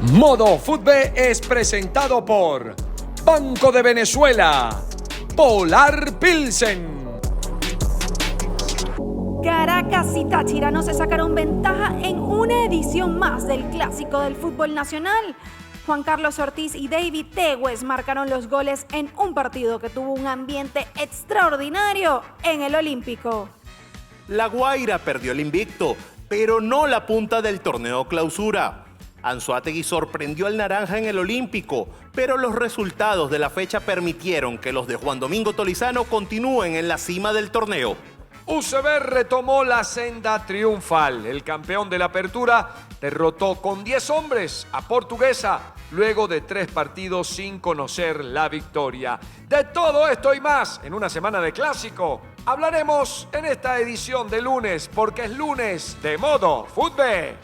Modo Fútbol es presentado por Banco de Venezuela, Polar Pilsen. Caracas y Táchira no se sacaron ventaja en una edición más del Clásico del Fútbol Nacional. Juan Carlos Ortiz y David Tegues marcaron los goles en un partido que tuvo un ambiente extraordinario en el Olímpico. La Guaira perdió el invicto, pero no la punta del torneo clausura. Anzoátegui sorprendió al Naranja en el Olímpico, pero los resultados de la fecha permitieron que los de Juan Domingo Tolizano continúen en la cima del torneo. UCB retomó la senda triunfal. El campeón de la apertura derrotó con 10 hombres a Portuguesa luego de 3 partidos sin conocer la victoria. De todo esto y más en una semana de clásico hablaremos en esta edición de lunes, porque es lunes de Modo Fútbol.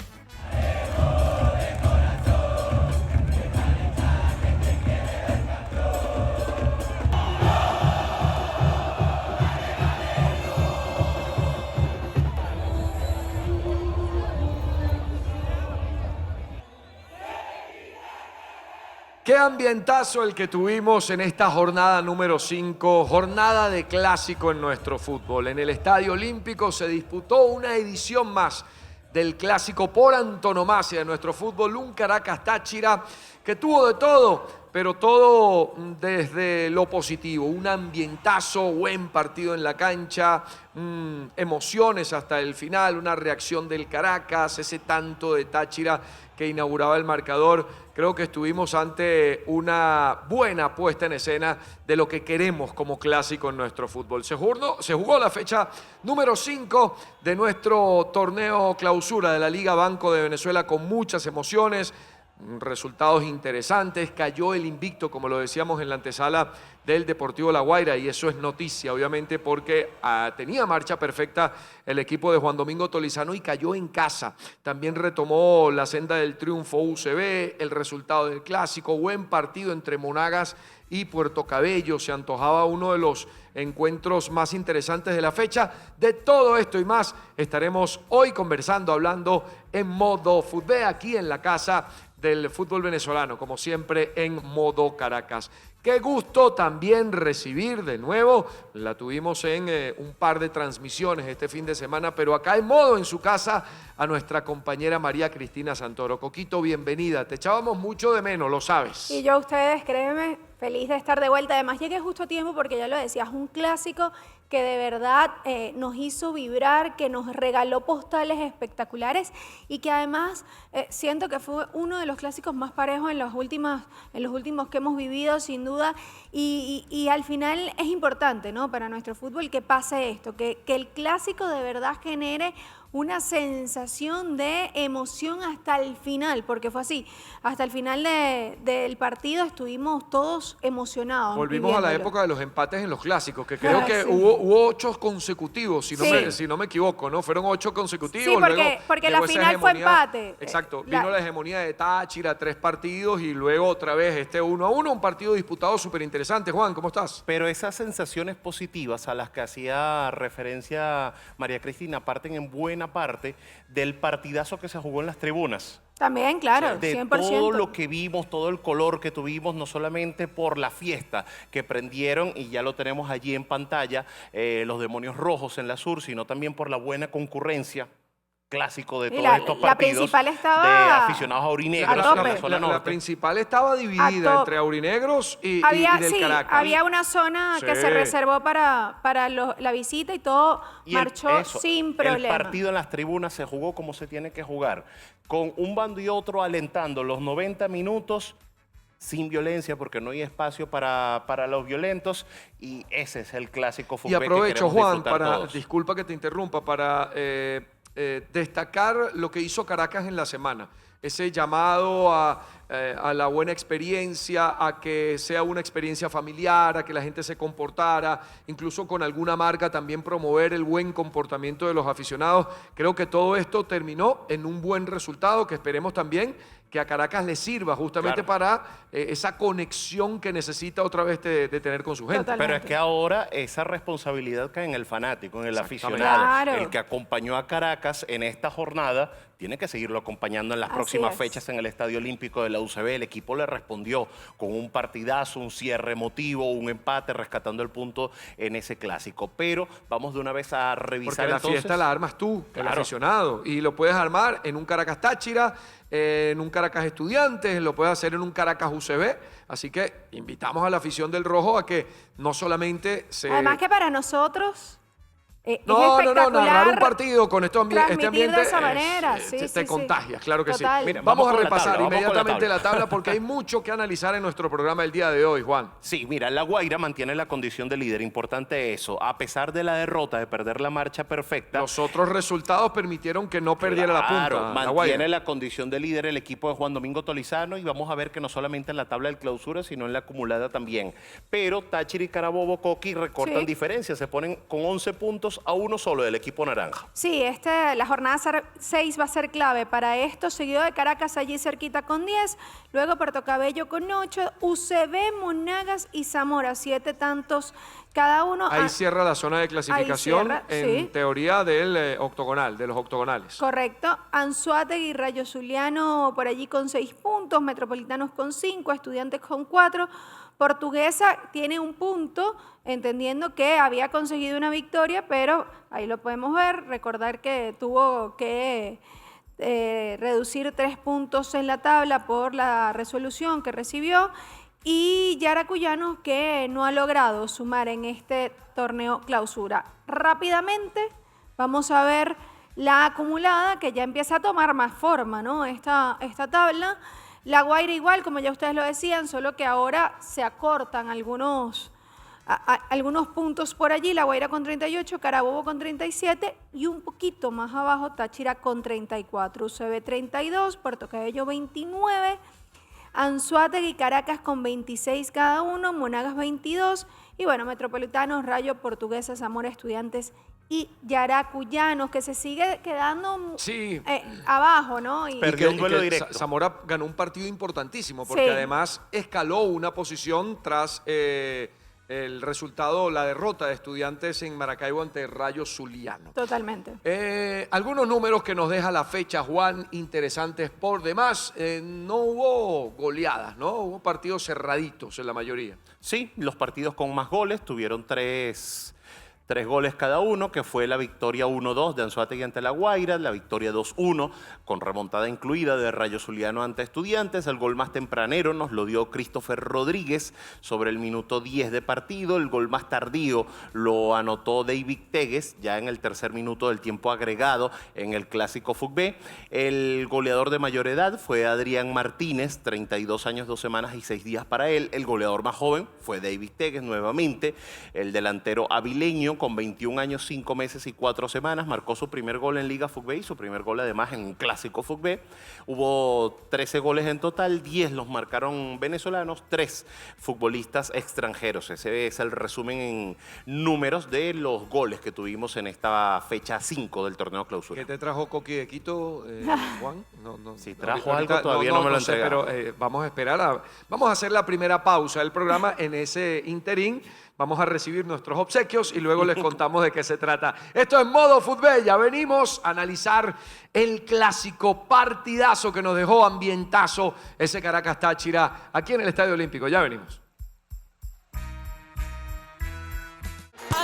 Qué ambientazo el que tuvimos en esta jornada número 5, jornada de clásico en nuestro fútbol. En el Estadio Olímpico se disputó una edición más del clásico por antonomasia de nuestro fútbol, un Caracas-Táchira que tuvo de todo, pero todo desde lo positivo. Un ambientazo, buen partido en la cancha, emociones hasta el final, una reacción del Caracas, ese tanto de Táchira que inauguraba el marcador. Creo que estuvimos ante una buena puesta en escena de lo que queremos como clásico en nuestro fútbol. Se jugó la fecha número 5 de nuestro torneo clausura de la Liga Banco de Venezuela con muchas emociones, resultados interesantes. Cayó el invicto, como lo decíamos en la antesala, del Deportivo La Guaira, y eso es noticia, obviamente, porque tenía marcha perfecta el equipo de Juan Domingo Tolizano y cayó en casa. También retomó la senda del triunfo UCB, el resultado del clásico, buen partido entre Monagas y Puerto Cabello. Se antojaba uno de los encuentros más interesantes de la fecha. De todo esto y más estaremos hoy conversando, hablando en Modo Fútbol, aquí en la casa del fútbol venezolano, como siempre en Modo Caracas. Qué gusto también recibir de nuevo, la tuvimos en un par de transmisiones este fin de semana, pero acá en Modo, en su casa, a nuestra compañera María Cristina Santoro. Coquito, bienvenida, te echábamos mucho de menos, lo sabes. Y yo a ustedes, créeme, feliz de estar de vuelta. Además llegué justo a tiempo porque ya lo decías, un clásico que de verdad nos hizo vibrar, que nos regaló postales espectaculares y que además siento que fue uno de los clásicos más parejos en los últimos que hemos vivido, sin duda. Y al final es importante, ¿no?, para nuestro fútbol que pase esto, que el clásico de verdad genere una sensación de emoción hasta el final, porque fue así. Hasta el final del partido estuvimos todos emocionados. Volvimos a la época de los empates en los clásicos, que creo que hubo 8 consecutivos, si no me equivoco, ¿no? Fueron 8 consecutivos. Sí, porque la final fue empate. Exacto, vino la hegemonía de Táchira, 3 partidos y luego otra vez 1-1, un partido disputado súper interesante. Juan, ¿cómo estás? Pero esas sensaciones positivas a las que hacía referencia María Cristina parten en buena parte del partidazo que se jugó en las tribunas. También, claro, de 100%. Todo lo que vimos, todo el color que tuvimos, no solamente por la fiesta que prendieron, y ya lo tenemos allí en pantalla, los demonios rojos en la sur, sino también por la buena concurrencia, clásico de todos estos partidos. La principal estaba de aficionados aurinegros en la zona norte. La principal estaba dividida entre aurinegros y del Caracas. Había una zona que se reservó para la visita y todo marchó sin problema. El partido en las tribunas se jugó como se tiene que jugar, con un bando y otro alentando los 90 minutos, sin violencia, porque no hay espacio para los violentos, y ese es el clásico fútbol. Y aprovecho, que Juan, todos. disculpa que te interrumpa, para destacar lo que hizo Caracas en la semana. Ese llamado a la buena experiencia, a que sea una experiencia familiar, a que la gente se comportara, incluso con alguna marca también promover el buen comportamiento de los aficionados. Creo que todo esto terminó en un buen resultado, que esperemos también que a Caracas le sirva justamente para esa conexión que necesita otra vez de tener con su gente. Totalmente. Pero es que ahora esa responsabilidad cae en el fanático, en el aficionado, el que acompañó a Caracas en esta jornada, tiene que seguirlo acompañando en las Así próximas es. fechas en el Estadio Olímpico de la UCB. El equipo le respondió con un partidazo, un cierre emotivo, un empate, rescatando el punto en ese clásico. Pero vamos de una vez a revisar Porque la entonces. fiesta la armas tú, el Claro. aficionado. Y lo puedes armar en un Caracas Táchira, en un Caracas Estudiantes, lo puedes hacer en un Caracas UCB. Así que invitamos a la afición del Rojo a que no solamente se... Además que para nosotros es No, espectacular narrar un partido con este transmitir ambiente de esa manera. Sí, te sí. contagias, claro que Total. sí. Mira, Vamos a vamos con la repasar tabla, vamos con la inmediatamente tabla. la tabla porque hay mucho que analizar en nuestro programa el día de hoy, Juan. Sí, mira, La Guaira mantiene la condición de líder, importante eso. A pesar de la derrota, de perder la marcha perfecta, Los otros resultados permitieron que no perdiera la claro, punta. La mantiene Guaira. la condición de líder el equipo de Juan Domingo Tolizano y vamos a ver que no solamente en la tabla del clausura, sino en la acumulada también. Pero Táchira y Carabobo, Coqui recortan Sí. diferencias, se ponen con 11 puntos a uno solo del equipo naranja. Sí, la jornada 6 va a ser clave para esto, seguido de Caracas allí cerquita con 10, luego Puerto Cabello con 8, UCB, Monagas y Zamora, 7 tantos cada uno. Ahí cierra la zona de clasificación cierra, en sí. teoría del octogonal, de los octogonales. Correcto. Anzoátegui y Rayo Zuliano por allí con 6 puntos, Metropolitanos con 5, Estudiantes con 4. Portuguesa tiene un punto, entendiendo que había conseguido una victoria, pero ahí lo podemos ver, recordar que tuvo que reducir 3 puntos en la tabla por la resolución que recibió. Y Yaracuyanos que no ha logrado sumar en este torneo clausura. Rápidamente vamos a ver la acumulada que ya empieza a tomar más forma, ¿no? Esta tabla. La Guaira igual, como ya ustedes lo decían, solo que ahora se acortan algunos puntos por allí. La Guaira con 38, Carabobo con 37 y un poquito más abajo Táchira con 34. UCB 32, Puerto Cabello 29, Anzoátegui y Caracas con 26 cada uno, Monagas 22 y bueno, Metropolitanos, Rayo, Portuguesa, Zamora, Estudiantes y Yaracuyanos, que se sigue quedando Sí. abajo, ¿no? Y Perdió un duelo directo. Zamora ganó un partido importantísimo porque Sí. además escaló una posición tras el resultado, la derrota de Estudiantes en Maracaibo ante Rayo Zuliano. totalmente. Algunos números que nos deja la fecha, Juan, interesantes por demás. No hubo goleadas, ¿no? Hubo partidos cerraditos en la mayoría. Sí, los partidos con más goles tuvieron tres goles cada uno, que fue la victoria 1-2 de Anzoátegui ante La Guaira, la victoria 2-1 con remontada incluida de Rayo Zuliano ante Estudiantes. El gol más tempranero nos lo dio Christopher Rodríguez sobre el minuto 10 de partido. El gol más tardío lo anotó David Tegues ya en el tercer minuto del tiempo agregado en el Clásico FUCB. El goleador de mayor edad fue Adrián Martínez, 32 años, 2 semanas y 6 días para él. El goleador más joven fue David Tegues nuevamente. El delantero avileño con 21 años, 5 meses y 4 semanas marcó su primer gol en Liga FUCB y su primer gol además en un Clásico FUCB. Hubo 13 goles en total, 10 los marcaron venezolanos, 3 futbolistas extranjeros. Ese es el resumen en números de los goles que tuvimos en esta fecha 5 del torneo clausura. ¿Qué te trajo Coqui de Quito, Juan? No, Si trajo ahorita- algo, todavía no me lo sé, entregaron. pero vamos a esperar. Vamos a hacer la primera pausa del programa. En ese interín vamos a recibir nuestros obsequios y luego les contamos de qué se trata. Esto es Modo Fútbol. Ya venimos a analizar el clásico partidazo que nos dejó ambientazo ese Caracas Táchira aquí en el Estadio Olímpico. Ya venimos.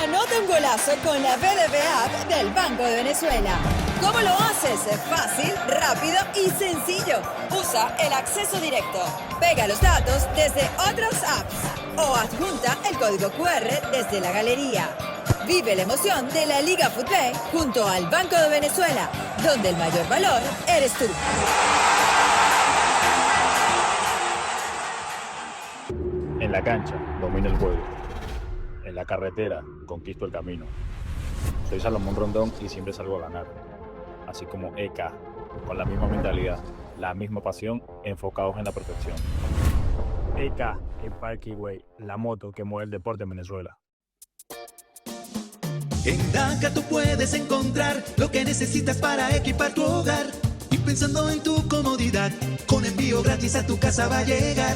Anota un golazo con la BDB App del Banco de Venezuela. ¿Cómo lo haces? Es fácil, rápido y sencillo. Usa el acceso directo. Pega los datos desde otras apps o adjunta el código QR desde la galería. Vive la emoción de la Liga Fútbol junto al Banco de Venezuela, donde el mayor valor eres tú. En la cancha, domino el juego. En la carretera, conquisto el camino. Soy Salomón Rondón y siempre salgo a ganar. Así como EK, con la misma mentalidad, la misma pasión, enfocados en la perfección. EK, el Parkway, la moto que mueve el deporte en Venezuela. En DACA tú puedes encontrar lo que necesitas para equipar tu hogar. Y pensando en tu comodidad, con envío gratis a tu casa va a llegar.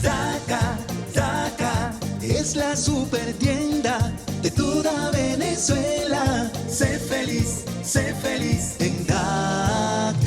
DACA es la super tienda de toda Venezuela. Sé feliz en DACA.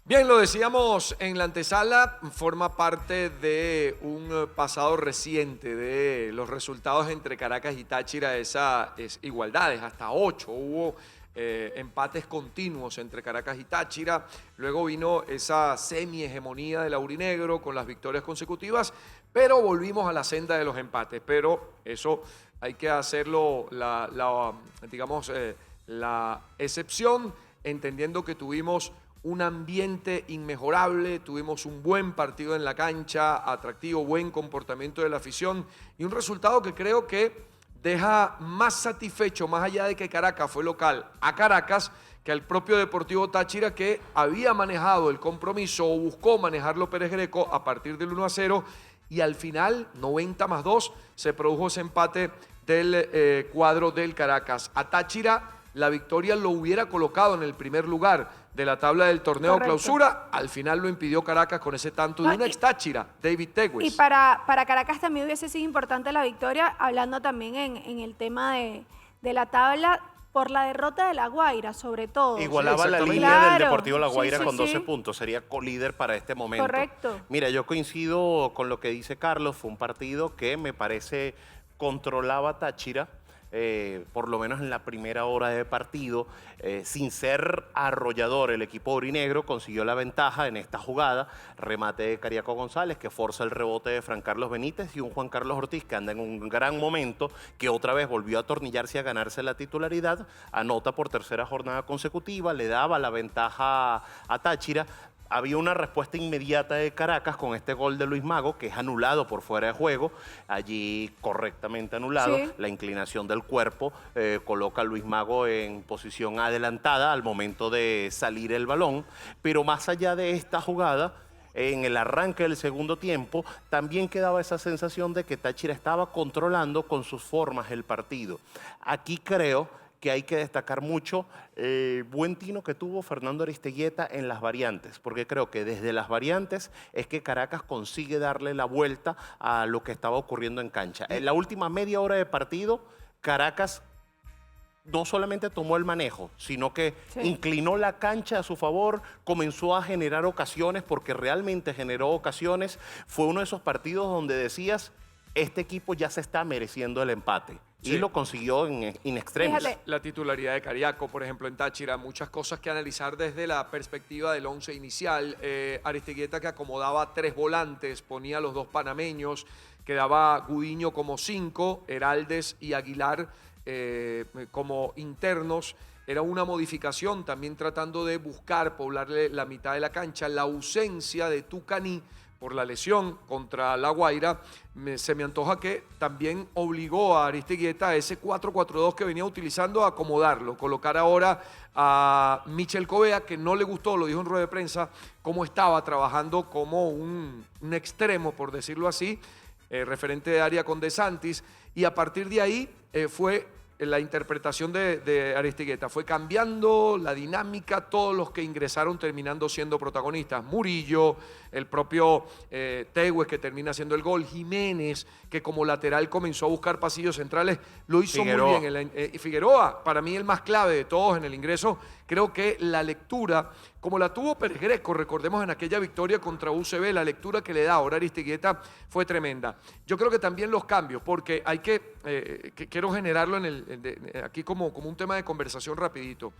Bien, lo decíamos en la antesala, forma parte de un pasado reciente de los resultados entre Caracas y Táchira, esas igualdades, hasta 8 hubo empates continuos entre Caracas y Táchira, luego vino esa semi-hegemonía del aurinegro con las victorias consecutivas, pero volvimos a la senda de los empates, pero eso hay que hacerlo, digamos, la excepción, entendiendo que tuvimos un ambiente inmejorable, tuvimos un buen partido en la cancha, atractivo, buen comportamiento de la afición y un resultado que creo que deja más satisfecho, más allá de que Caracas fue local a Caracas, que al propio Deportivo Táchira, que había manejado el compromiso o buscó manejarlo Pérez Greco a partir del 1-0 y al final, 90+2, se produjo ese empate del cuadro del Caracas. A Táchira la victoria lo hubiera colocado en el primer lugar de la tabla del torneo Correcto. clausura. Al final lo impidió Caracas con ese tanto de No, una ex Táchira, David Tegues. Y para Caracas también hubiese sido importante la victoria, hablando también en el tema de la tabla, por la derrota de La Guaira, sobre todo. Igualaba la exactamente. línea del Claro. Deportivo La Sí, Guaira sí, con 12 sí. puntos. Sería colíder para este momento. Correcto. Mira, yo coincido con lo que dice Carlos. Fue un partido que me parece controlaba Táchira. Por lo menos en la primera hora de partido, sin ser arrollador, el equipo aurinegro consiguió la ventaja en esta jugada, remate de Cariaco González que forza el rebote de Fran Carlos Benítez y un Juan Carlos Ortiz que anda en un gran momento, que otra vez volvió a atornillarse y a ganarse la titularidad, anota por tercera jornada consecutiva, le daba la ventaja a Táchira. Había una respuesta inmediata de Caracas con este gol de Luis Mago, que es anulado por fuera de juego, allí correctamente anulado. Sí. La inclinación del cuerpo coloca a Luis Mago en posición adelantada al momento de salir el balón. Pero más allá de esta jugada, en el arranque del segundo tiempo, también quedaba esa sensación de que Táchira estaba controlando con sus formas el partido. Aquí creo que hay que destacar mucho el buen tino que tuvo Fernando Aristeguieta en las variantes, porque creo que desde las variantes es que Caracas consigue darle la vuelta a lo que estaba ocurriendo en cancha. En la última media hora de partido, Caracas no solamente tomó el manejo, sino que Sí. inclinó la cancha a su favor, comenzó a generar ocasiones, porque realmente generó ocasiones. Fue uno de esos partidos donde decías, este equipo ya se está mereciendo el empate. Sí. Y lo consiguió in extremis. Fíjate. La titularidad de Cariaco, por ejemplo, en Táchira, muchas cosas que analizar desde la perspectiva del 11 inicial. Aristeguieta, que acomodaba 3 volantes, ponía los 2 panameños, quedaba Gudiño como 5, Heraldes y Aguilar como internos. Era una modificación, también tratando de buscar poblarle la mitad de la cancha. La ausencia de Tucaní por la lesión contra La Guaira, se me antoja que también obligó a Aristeguieta a ese 4-4-2 que venía utilizando a acomodarlo, colocar ahora a Michel Covea, que no le gustó, lo dijo en rueda de prensa, cómo estaba trabajando como un extremo, por decirlo así, referente de área con De Santis, y a partir de ahí fue la interpretación de Aristeguieta. Fue cambiando la dinámica, todos los que ingresaron terminando siendo protagonistas. Murillo, el propio Tegues, que termina haciendo el gol, Jiménez, que como lateral comenzó a buscar pasillos centrales, lo hizo Figueroa. muy bien. Figueroa, para mí el más clave de todos en el ingreso. Creo que la lectura, como la tuvo Pérez Greco, recordemos en aquella victoria contra UCB, la lectura que le da ahora Aristeguieta fue tremenda. Yo creo que también los cambios, porque hay que quiero generarlo aquí como un tema de conversación rapidito.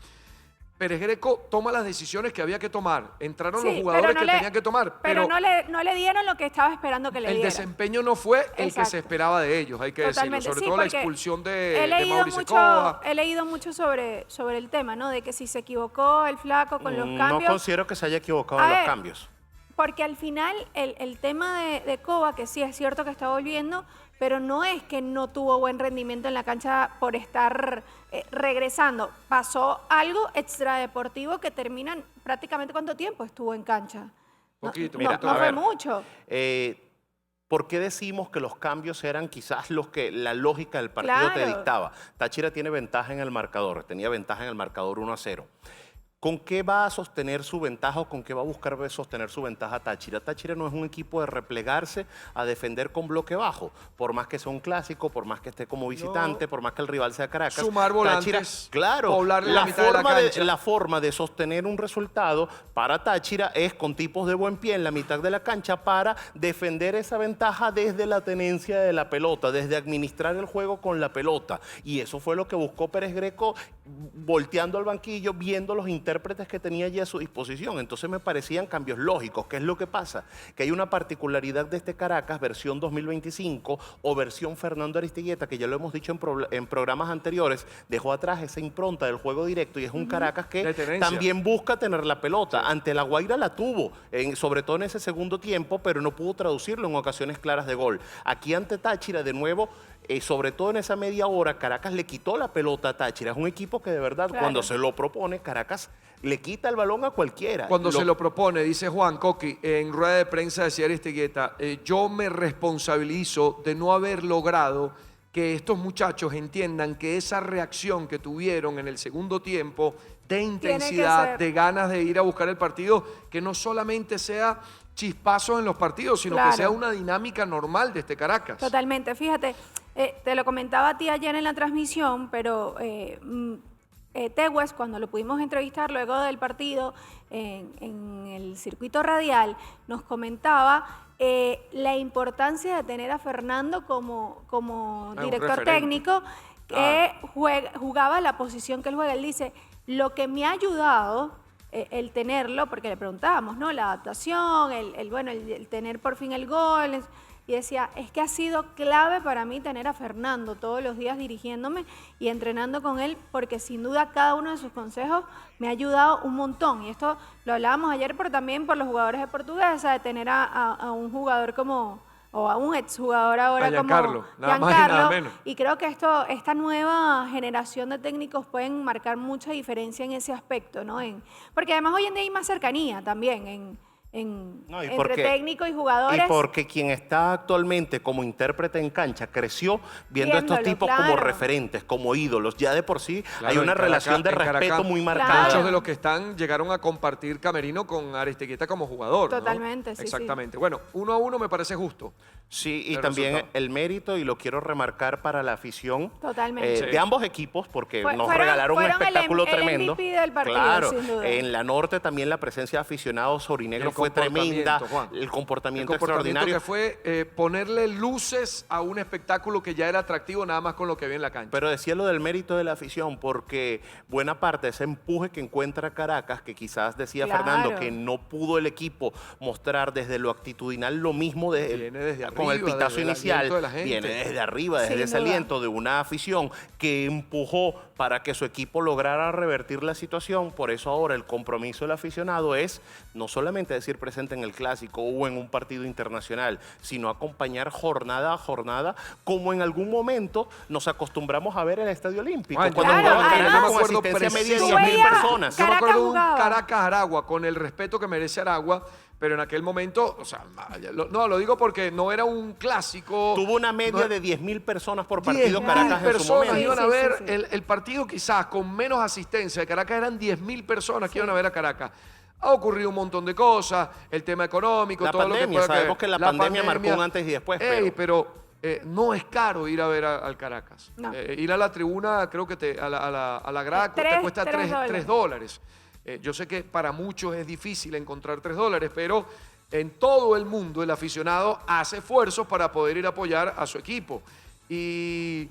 Pérez Greco toma las decisiones que había que tomar. Entraron los Sí, jugadores pero que no le- tenían que tomar. Pero no le dieron lo que estaba esperando que le el dieran. desempeño no fue el que Exacto. se esperaba de ellos, hay que decirlo. Totalmente, Sobre sí, todo la porque expulsión he de leído Mauricio mucho, Cova. he leído mucho sobre el tema, ¿no? De que si se equivocó el flaco con los No cambios. considero que se haya equivocado A en los ver, cambios. Porque al final el tema de Cova, que sí es cierto que está volviendo, pero no es que no tuvo buen rendimiento en la cancha por estar regresando. Pasó algo extradeportivo que terminan prácticamente ¿cuánto tiempo estuvo en cancha? Poquito, no, mira, no a fue ver. mucho. ¿Por qué decimos que los cambios eran quizás los que la lógica del partido te Claro. dictaba? Táchira tiene ventaja en el marcador, tenía ventaja en el marcador 1-0. ¿Con qué va a sostener su ventaja o con qué va a buscar sostener su ventaja Táchira? Táchira no es un equipo de replegarse a defender con bloque bajo, por más que sea un clásico, por más que esté como visitante, por más que el rival sea Caracas. Sumar volantes, Táchira, claro, poblarle la mitad de la cancha. la forma de sostener un resultado para Táchira es con tipos de buen pie en la mitad de la cancha para defender esa ventaja desde la tenencia de la pelota, desde administrar el juego con la pelota. Y eso fue lo que buscó Pérez Greco volteando al banquillo, viendo los intérpretes que tenía allí a su disposición. Entonces me parecían cambios lógicos. ¿Qué es lo que pasa? Que hay una particularidad de este Caracas, versión 2025 o versión Fernando Aristigueta, que ya lo hemos dicho en programas anteriores, dejó atrás esa impronta del juego directo y es un Caracas que también busca tener la pelota. Ante La Guaira la tuvo, sobre todo en ese segundo tiempo, pero no pudo traducirlo en ocasiones claras de gol. Aquí ante Táchira, de nuevo, sobre todo en esa media hora, Caracas le quitó la pelota a Táchira. Es un equipo que de verdad, cuando se lo propone, Caracas le quita el balón a cualquiera. Cuando se lo propone, dice Juan Coqui, en rueda de prensa decía Aristigueta, yo me responsabilizo de no haber logrado que estos muchachos entiendan que esa reacción que tuvieron en el segundo tiempo de intensidad, de ganas de ir a buscar el partido, que no solamente sea chispazos en los partidos, sino que sea una dinámica normal de este Caracas. Totalmente. Fíjate, te lo comentaba a ti ayer en la transmisión, pero Tegues, cuando lo pudimos entrevistar luego del partido en el circuito radial, nos comentaba la importancia de tener a Fernando como director técnico que jugaba la posición que él juega. Él dice, lo que me ha ayudado el tenerlo, porque le preguntábamos, ¿no? La adaptación, el tener por fin el gol. Y decía, es que ha sido clave para mí tener a Fernando todos los días dirigiéndome y entrenando con él, porque sin duda cada uno de sus consejos me ha ayudado un montón. Y esto lo hablábamos ayer, pero también por los jugadores de Portuguesa, de tener a un jugador o a un exjugador ahora Giancarlo, como nada más y nada menos. Y creo que esta nueva generación de técnicos pueden marcar mucha diferencia en ese aspecto, ¿no? Porque además hoy en día hay más cercanía también entre técnico y jugadores. Y porque quien está actualmente como intérprete en cancha creció viendo a estos tipos como referentes, como ídolos. Ya de por sí hay una relación de respeto muy marcada. Muchos de los que llegaron a compartir camerino con Aristigueta como jugador. Totalmente, ¿no? sí. Exactamente. Bueno, 1-1 me parece justo. Sí, y también el mérito, y lo quiero remarcar para la afición de ambos equipos, porque nos regalaron un espectáculo tremendo. El MVP del partido, claro, sin duda. en la norte también la presencia de aficionados aurinegros fue tremenda. El comportamiento extraordinario. Que fue ponerle luces a un espectáculo que ya era atractivo nada más con lo que había en la cancha. Pero decía lo del mérito de la afición, porque buena parte de ese empuje que encuentra Caracas, que quizás decía Fernando, que no pudo el equipo mostrar desde lo actitudinal lo mismo con el pitazo inicial, viene desde arriba, desde ese aliento de una afición que empujó para que su equipo lograra revertir la situación. Por eso ahora el compromiso del aficionado es no solamente decir presente en el clásico o en un partido internacional, sino acompañar jornada a jornada, como en algún momento nos acostumbramos a ver en el Estadio Olímpico. Bueno, cuando Caracas con asistencia media de 10.000 personas. Yo me acuerdo de un Caracas-Aragua, con el respeto que merece Aragua, pero en aquel momento, o sea, no, lo digo porque no era un clásico. Tuvo una media de 10.000 personas por partido Caracas en su momento. Iban a ver el partido quizás con menos asistencia de Caracas, eran 10.000 personas que iban a ver a Caracas. Ha ocurrido un montón de cosas, el tema económico, la todo pandemia, lo que sabemos que la pandemia marcó un antes y después. Pero no es caro ir a ver al Caracas. No. Ir a la tribuna, creo que a la grada te cuesta $3. Yo sé que para muchos es difícil encontrar $3, pero en todo el mundo el aficionado hace esfuerzos para poder ir a apoyar a su equipo. Y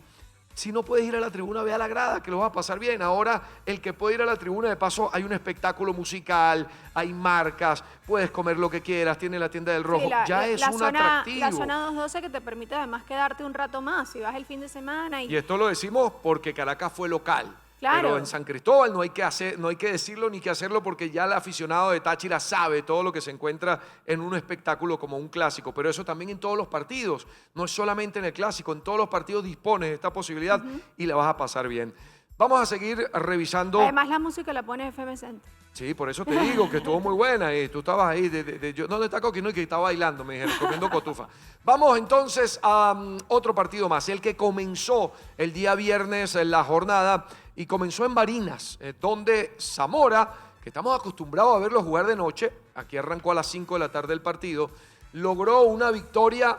si no puedes ir a la tribuna, ve a la grada, que lo vas a pasar bien. Ahora, el que puede ir a la tribuna, de paso, hay un espectáculo musical, hay marcas, puedes comer lo que quieras, tiene la tienda del Rojo. Sí, ya es un atractivo. La zona 212 que te permite además quedarte un rato más, si vas el fin de semana. Y esto lo decimos porque Caracas fue local. Claro. Pero en San Cristóbal no hay que decirlo ni que hacerlo, porque ya el aficionado de Táchira sabe todo lo que se encuentra en un espectáculo como un clásico. Pero eso también en todos los partidos, no es solamente en el clásico, en todos los partidos dispones de esta posibilidad y la vas a pasar bien. Vamos a seguir revisando. Además la música la pone FM Center. Sí, por eso te digo que estuvo muy buena y tú estabas ahí. ¿Dónde está Coquino? Y que estaba bailando, me dijeron, comiendo cotufa. Vamos entonces a otro partido más, el que comenzó el día viernes en la jornada y comenzó en Barinas, donde Zamora, que estamos acostumbrados a verlo jugar de noche, aquí arrancó a las 5 de la tarde el partido, logró una victoria,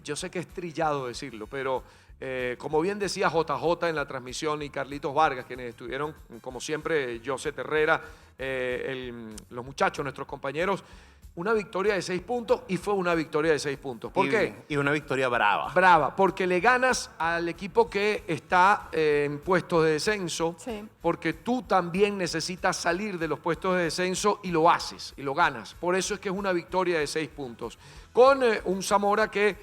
yo sé que es trillado decirlo, pero como bien decía JJ en la transmisión y Carlitos Vargas, quienes estuvieron, como siempre, José Herrera, los muchachos, nuestros compañeros, una victoria de 6 puntos y fue una victoria de 6 puntos. ¿Por qué? Y una victoria brava. Brava, porque le ganas al equipo que está en puestos de descenso, Sí. porque tú también necesitas salir de los puestos de descenso y lo haces, y lo ganas. Por eso es que es una victoria de 6 puntos. Con un Zamora que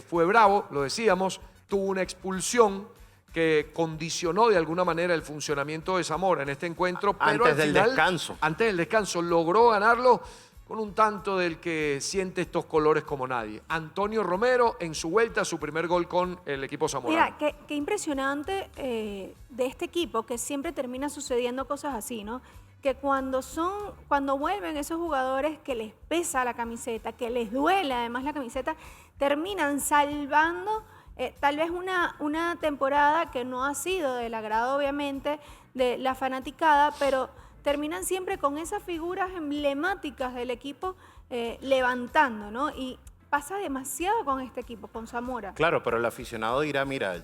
fue bravo, lo decíamos, tuvo una expulsión que condicionó de alguna manera el funcionamiento de Zamora en este encuentro. Pero Antes al del final, descanso. Antes del descanso logró ganarlo con un tanto del que siente estos colores como nadie. Antonio Romero en su vuelta, su primer gol con el equipo zamorano. Mira, qué impresionante de este equipo, que siempre termina sucediendo cosas así, ¿no? Que cuando vuelven esos jugadores que les pesa la camiseta, que les duele además la camiseta, terminan salvando tal vez una temporada que no ha sido del agrado, obviamente, de la fanaticada, pero terminan siempre con esas figuras emblemáticas del equipo levantando, ¿no? Y pasa demasiado con este equipo, con Zamora. Claro, pero el aficionado dirá, mira,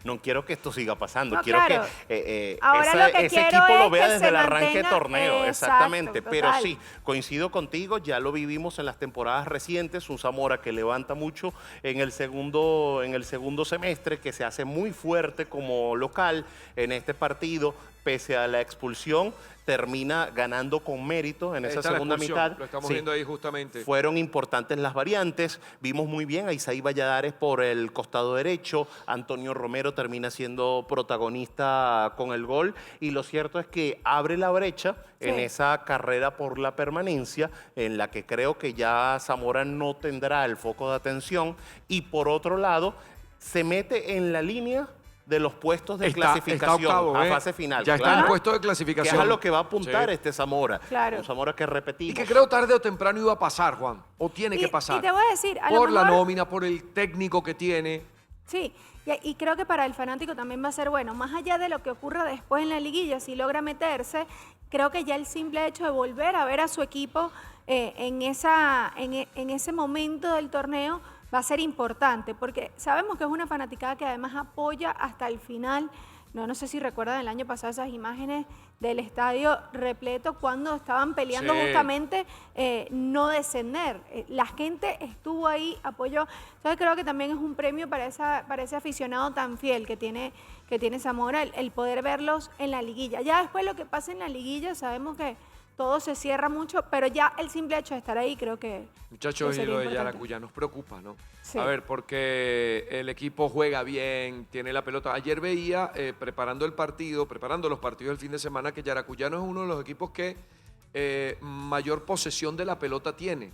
no quiero que esto siga pasando, No, quiero claro. que Ahora lo que ese quiero equipo es lo vea que desde se el arranque de mantenga- torneo, Exacto, exactamente. Pero total. sí, coincido contigo, ya lo vivimos en las temporadas recientes, un Zamora que levanta mucho en el segundo semestre, que se hace muy fuerte como local en este partido, pese a la expulsión, termina ganando con mérito en Ahí esa está la segunda expulsión, mitad. lo estamos Sí. viendo ahí justamente. Fueron importantes las variantes, vimos muy bien a Isaí Valladares por el costado derecho, Antonio Romero termina siendo protagonista con el gol y lo cierto es que abre la brecha en Sí. esa carrera por la permanencia en la que creo que ya Zamora no tendrá el foco de atención y por otro lado se mete en la línea de los puestos de clasificación está octavo, a fase final. Ya está en claro, puesto de que clasificación. es a lo que va a apuntar Sí. este Zamora. Claro. Un Zamora que repetimos. Y que creo tarde o temprano iba a pasar, Juan. O tiene que pasar. Y te voy a decir, a lo por la mejor- nómina, por el técnico que tiene. Sí, y creo que para el fanático también va a ser bueno, más allá de lo que ocurra después en la liguilla, si logra meterse, creo que ya el simple hecho de volver a ver a su equipo en ese momento del torneo va a ser importante, porque sabemos que es una fanaticada que además apoya hasta el final. No sé si recuerdan el año pasado esas imágenes del estadio repleto cuando estaban peleando Sí. justamente no descender. La gente estuvo ahí, apoyó. Entonces creo que también es un premio para ese aficionado tan fiel que tiene Zamora, el poder verlos en la liguilla. Ya después lo que pasa en la liguilla, sabemos que todo se cierra mucho, pero ya el simple hecho de estar ahí creo que Muchachos, y sería lo de importante. Yaracuya nos preocupa, ¿no? Sí. A ver, porque el equipo juega bien, tiene la pelota. Ayer veía, preparando los partidos del fin de semana, que Yaracuyano es uno de los equipos que mayor posesión de la pelota tiene.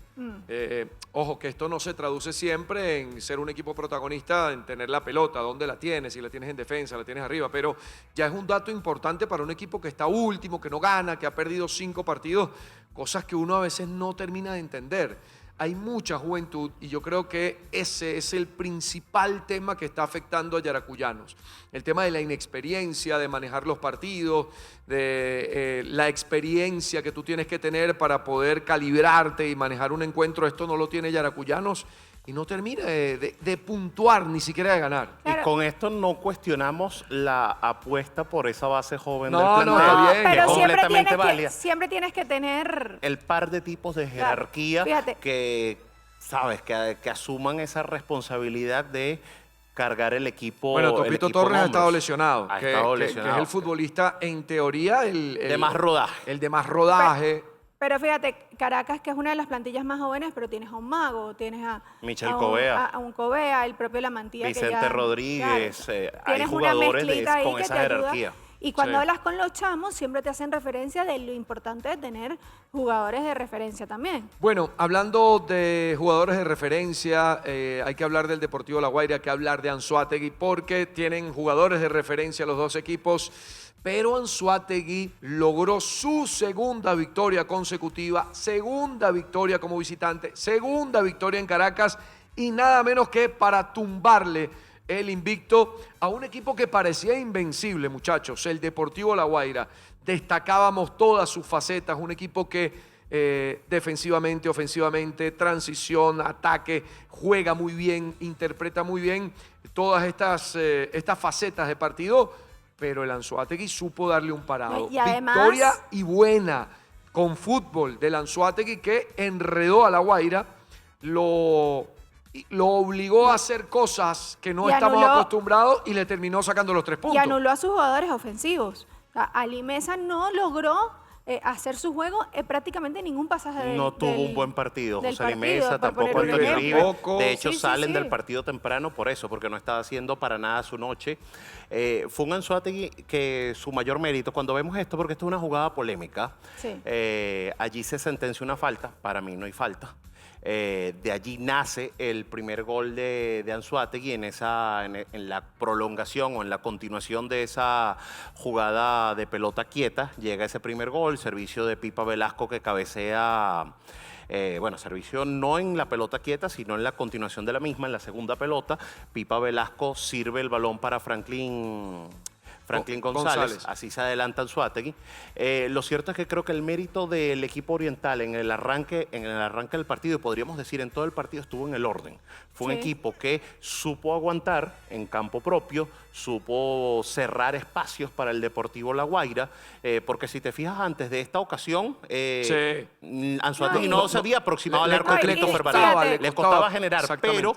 Ojo, que esto no se traduce siempre en ser un equipo protagonista, en tener la pelota, dónde la tienes, si la tienes en defensa, la tienes arriba, pero ya es un dato importante para un equipo que está último, que no gana, que ha perdido 5 partidos, cosas que uno a veces no termina de entender. Hay mucha juventud y yo creo que ese es el principal tema que está afectando a yaracuyanos. El tema de la inexperiencia, de manejar los partidos, de la experiencia que tú tienes que tener para poder calibrarte y manejar un encuentro. Esto no lo tiene yaracuyanos y no termina de puntuar, ni siquiera de ganar. Claro. Y con esto no cuestionamos la apuesta por esa base joven No, del no, plantel, está bien. que es pero completamente válida. siempre tienes que tener... El par de tipos de jerarquía fíjate. que, sabes, que asuman esa responsabilidad de cargar el equipo. Bueno, el Topito equipo en Torres ha estado hombros. lesionado. Ha que, estado que- que lesionado. es el futbolista, en teoría, el de más rodaje. el de más rodaje. Pero fíjate, Caracas, que es una de las plantillas más jóvenes, pero tienes a un Mago, tienes a Michel a un- Covea. a un Covea, el propio La Mantilla. que Vicente ya- Rodríguez, hay tienes una jugadores mezclita ahí con que esa te ayuda. jerarquía. Y cuando Sí. hablas con los chamos, siempre te hacen referencia de lo importante de tener jugadores de referencia también. Bueno, hablando de jugadores de referencia, hay que hablar del Deportivo La Guaira, hay que hablar de Anzoátegui, porque tienen jugadores de referencia los dos equipos, pero Anzoátegui logró su segunda victoria consecutiva, segunda victoria como visitante, segunda victoria en Caracas, y nada menos que para tumbarle el invicto a un equipo que parecía invencible, muchachos, el Deportivo La Guaira. destacábamos todas sus facetas, un equipo que defensivamente, ofensivamente, transición, ataque, juega muy bien, interpreta muy bien todas estas facetas de partido, pero el Anzoátegui supo darle un parado. Y además, victoria y buena con fútbol del Anzoátegui, que enredó a La Guaira, lo obligó a hacer cosas que no estamos acostumbrados y le terminó sacando los 3 puntos. Y anuló a sus jugadores ofensivos. O sea, Ali Meza no logró hacer su juego prácticamente ningún pasaje No tuvo un buen partido. del José Ali partido, Meza, por tampoco poner un Antonio ejemplo. Uribe. De hecho, Sí, sí, salen sí. del partido temprano por eso, porque no estaba haciendo para nada su noche. Fue un Anzoátegui que su mayor mérito, cuando vemos esto, porque esto es una jugada polémica, Sí. allí se sentencia una falta, para mí no hay falta. De allí nace el primer gol de Anzoátegui en la prolongación o en la continuación de esa jugada de pelota quieta. Llega ese primer gol, servicio de Pipa Velasco que cabecea, servicio no en la pelota quieta, sino en la continuación de la misma, en la segunda pelota. Pipa Velasco sirve el balón para Franklin González, así se adelanta Anzoátegui. Lo cierto es que creo que el mérito del equipo oriental en el arranque del partido, y podríamos decir en todo el partido, estuvo en el orden. Fue un equipo que supo aguantar en campo propio, supo cerrar espacios para el Deportivo La Guaira, porque si te fijas antes de esta ocasión, Anzoátegui no se había aproximado al arco de Christopher Varela. Le costaba generar, pero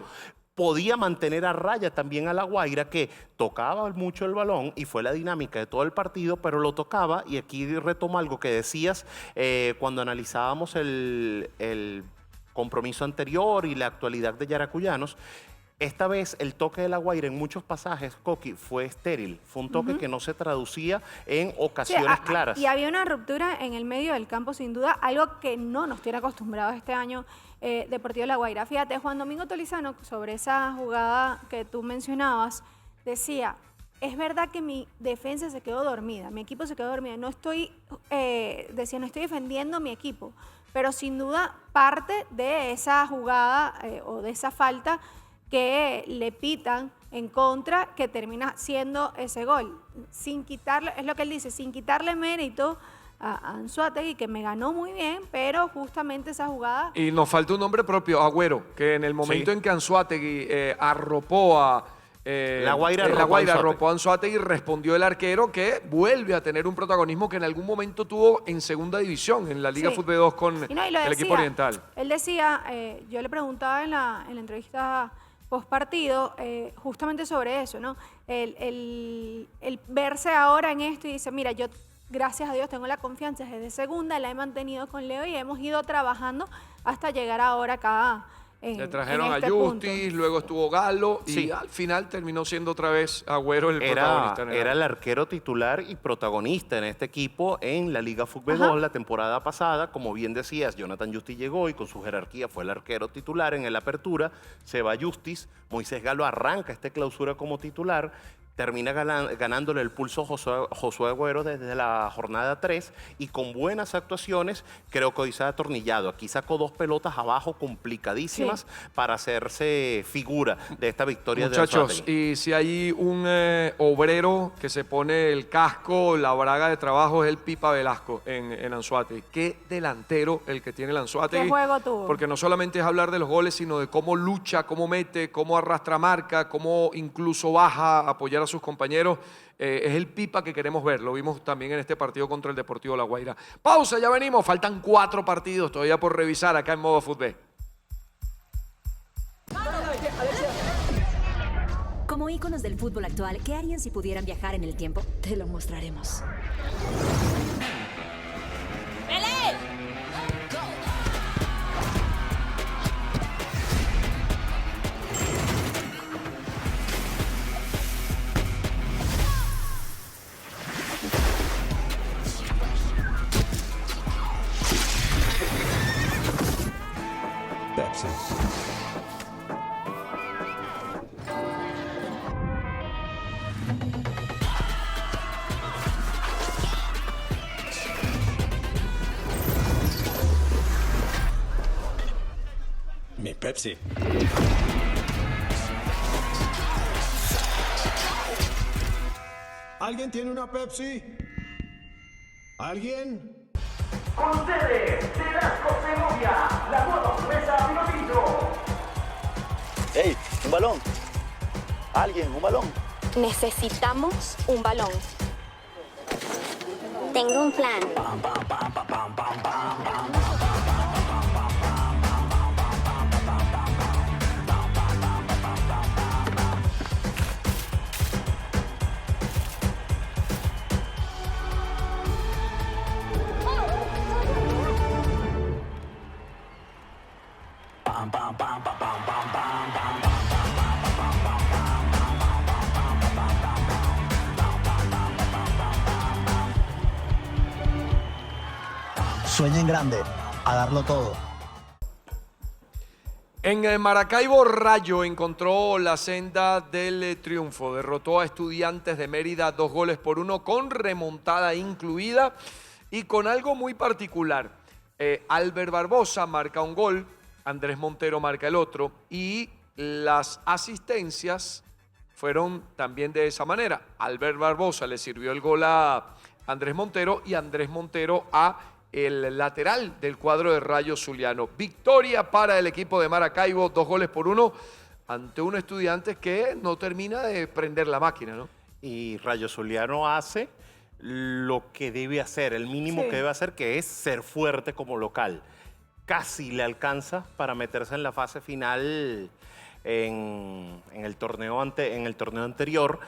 podía mantener a raya también a La Guaira, que tocaba mucho el balón y fue la dinámica de todo el partido, pero lo tocaba. Y aquí retomo algo que decías cuando analizábamos el compromiso anterior y la actualidad de Yaracuyanos. Esta vez el toque de La Guaira en muchos pasajes, Coqui, fue estéril. Fue un toque que no se traducía en ocasiones claras. Y había una ruptura en el medio del campo, sin duda, algo que no nos tiene acostumbrados este año Deportivo La Guaira. Fíjate, Juan Domingo Tolizano, sobre esa jugada que tú mencionabas, decía, es verdad que mi defensa se quedó dormida, mi equipo se quedó dormido. No estoy defendiendo mi equipo, pero sin duda parte de esa jugada o de esa falta que le pitan en contra, que termina siendo ese gol. Sin quitarle, es lo que él dice, sin quitarle mérito a Anzoátegui, que me ganó muy bien, pero justamente esa jugada... Y nos falta un nombre propio, Agüero, que en el momento en que Anzoátegui arropó a... La Guaira arropó a Anzoátegui, respondió el arquero, que vuelve a tener un protagonismo que en algún momento tuvo en segunda división, en la Liga Fútbol 2 con el equipo oriental. Él decía, yo le preguntaba en la entrevista postpartido, justamente sobre eso, ¿no? El verse ahora en esto y dice, mira, yo gracias a Dios tengo la confianza desde segunda, la he mantenido con Leo y hemos ido trabajando hasta llegar ahora acá. Le trajeron a Justis, luego estuvo Galo y al final terminó siendo otra vez Agüero el protagonista. Era el arquero titular y protagonista en este equipo en la Liga Fútbol 2 la temporada pasada. Como bien decías, Jonathan Justis llegó y con su jerarquía fue el arquero titular en el Apertura. Se va Justis, Moisés Galo arranca esta clausura como titular. Termina ganándole el pulso Josué Agüero desde la jornada 3 y con buenas actuaciones creo que hoy se ha atornillado. Aquí sacó 2 pelotas abajo complicadísimas para hacerse figura de esta victoria de Muchachos, y si hay un obrero que se pone el casco, la braga de trabajo, es el Pipa Velasco en Anzoátegui. Qué delantero el que tiene el Anzoátegui. ¿Qué juego tuvo? Porque no solamente es hablar de los goles, sino de cómo lucha, cómo mete, cómo arrastra marca, cómo incluso baja a apoyar a sus compañeros. Es el Pipa que queremos ver. Lo vimos también en este partido contra el Deportivo La Guaira. Pausa, ya venimos. Faltan 4 partidos todavía por revisar acá en Modo Fútbol. Como íconos del fútbol actual, ¿qué harían si pudieran viajar en el tiempo? Te lo mostraremos. Pepsi. Mi Pepsi. ¿Alguien tiene una Pepsi? ¿Alguien? Con ustedes, Velasco Segovia, la nueva promesa Vinotinto. ¡Ey! ¡Un balón! ¡Alguien! ¡Un balón! Necesitamos un balón. Tengo un plan. Sueñen grande, a darlo todo. En Maracaibo, Rayo encontró la senda del triunfo. Derrotó a Estudiantes de Mérida 2-1 con remontada incluida y con algo muy particular. Albert Barbosa marca un gol, Andrés Montero marca el otro y las asistencias fueron también de esa manera. Albert Barbosa le sirvió el gol a Andrés Montero y Andrés Montero a el lateral del cuadro de Rayo Zuliano. Victoria para el equipo de Maracaibo, 2-1 ante un Estudiantes que no termina de prender la máquina, ¿no? Y Rayo Zuliano hace lo que debe hacer, el mínimo que debe hacer, que es ser fuerte como local. Casi le alcanza para meterse en la fase final en el torneo anterior.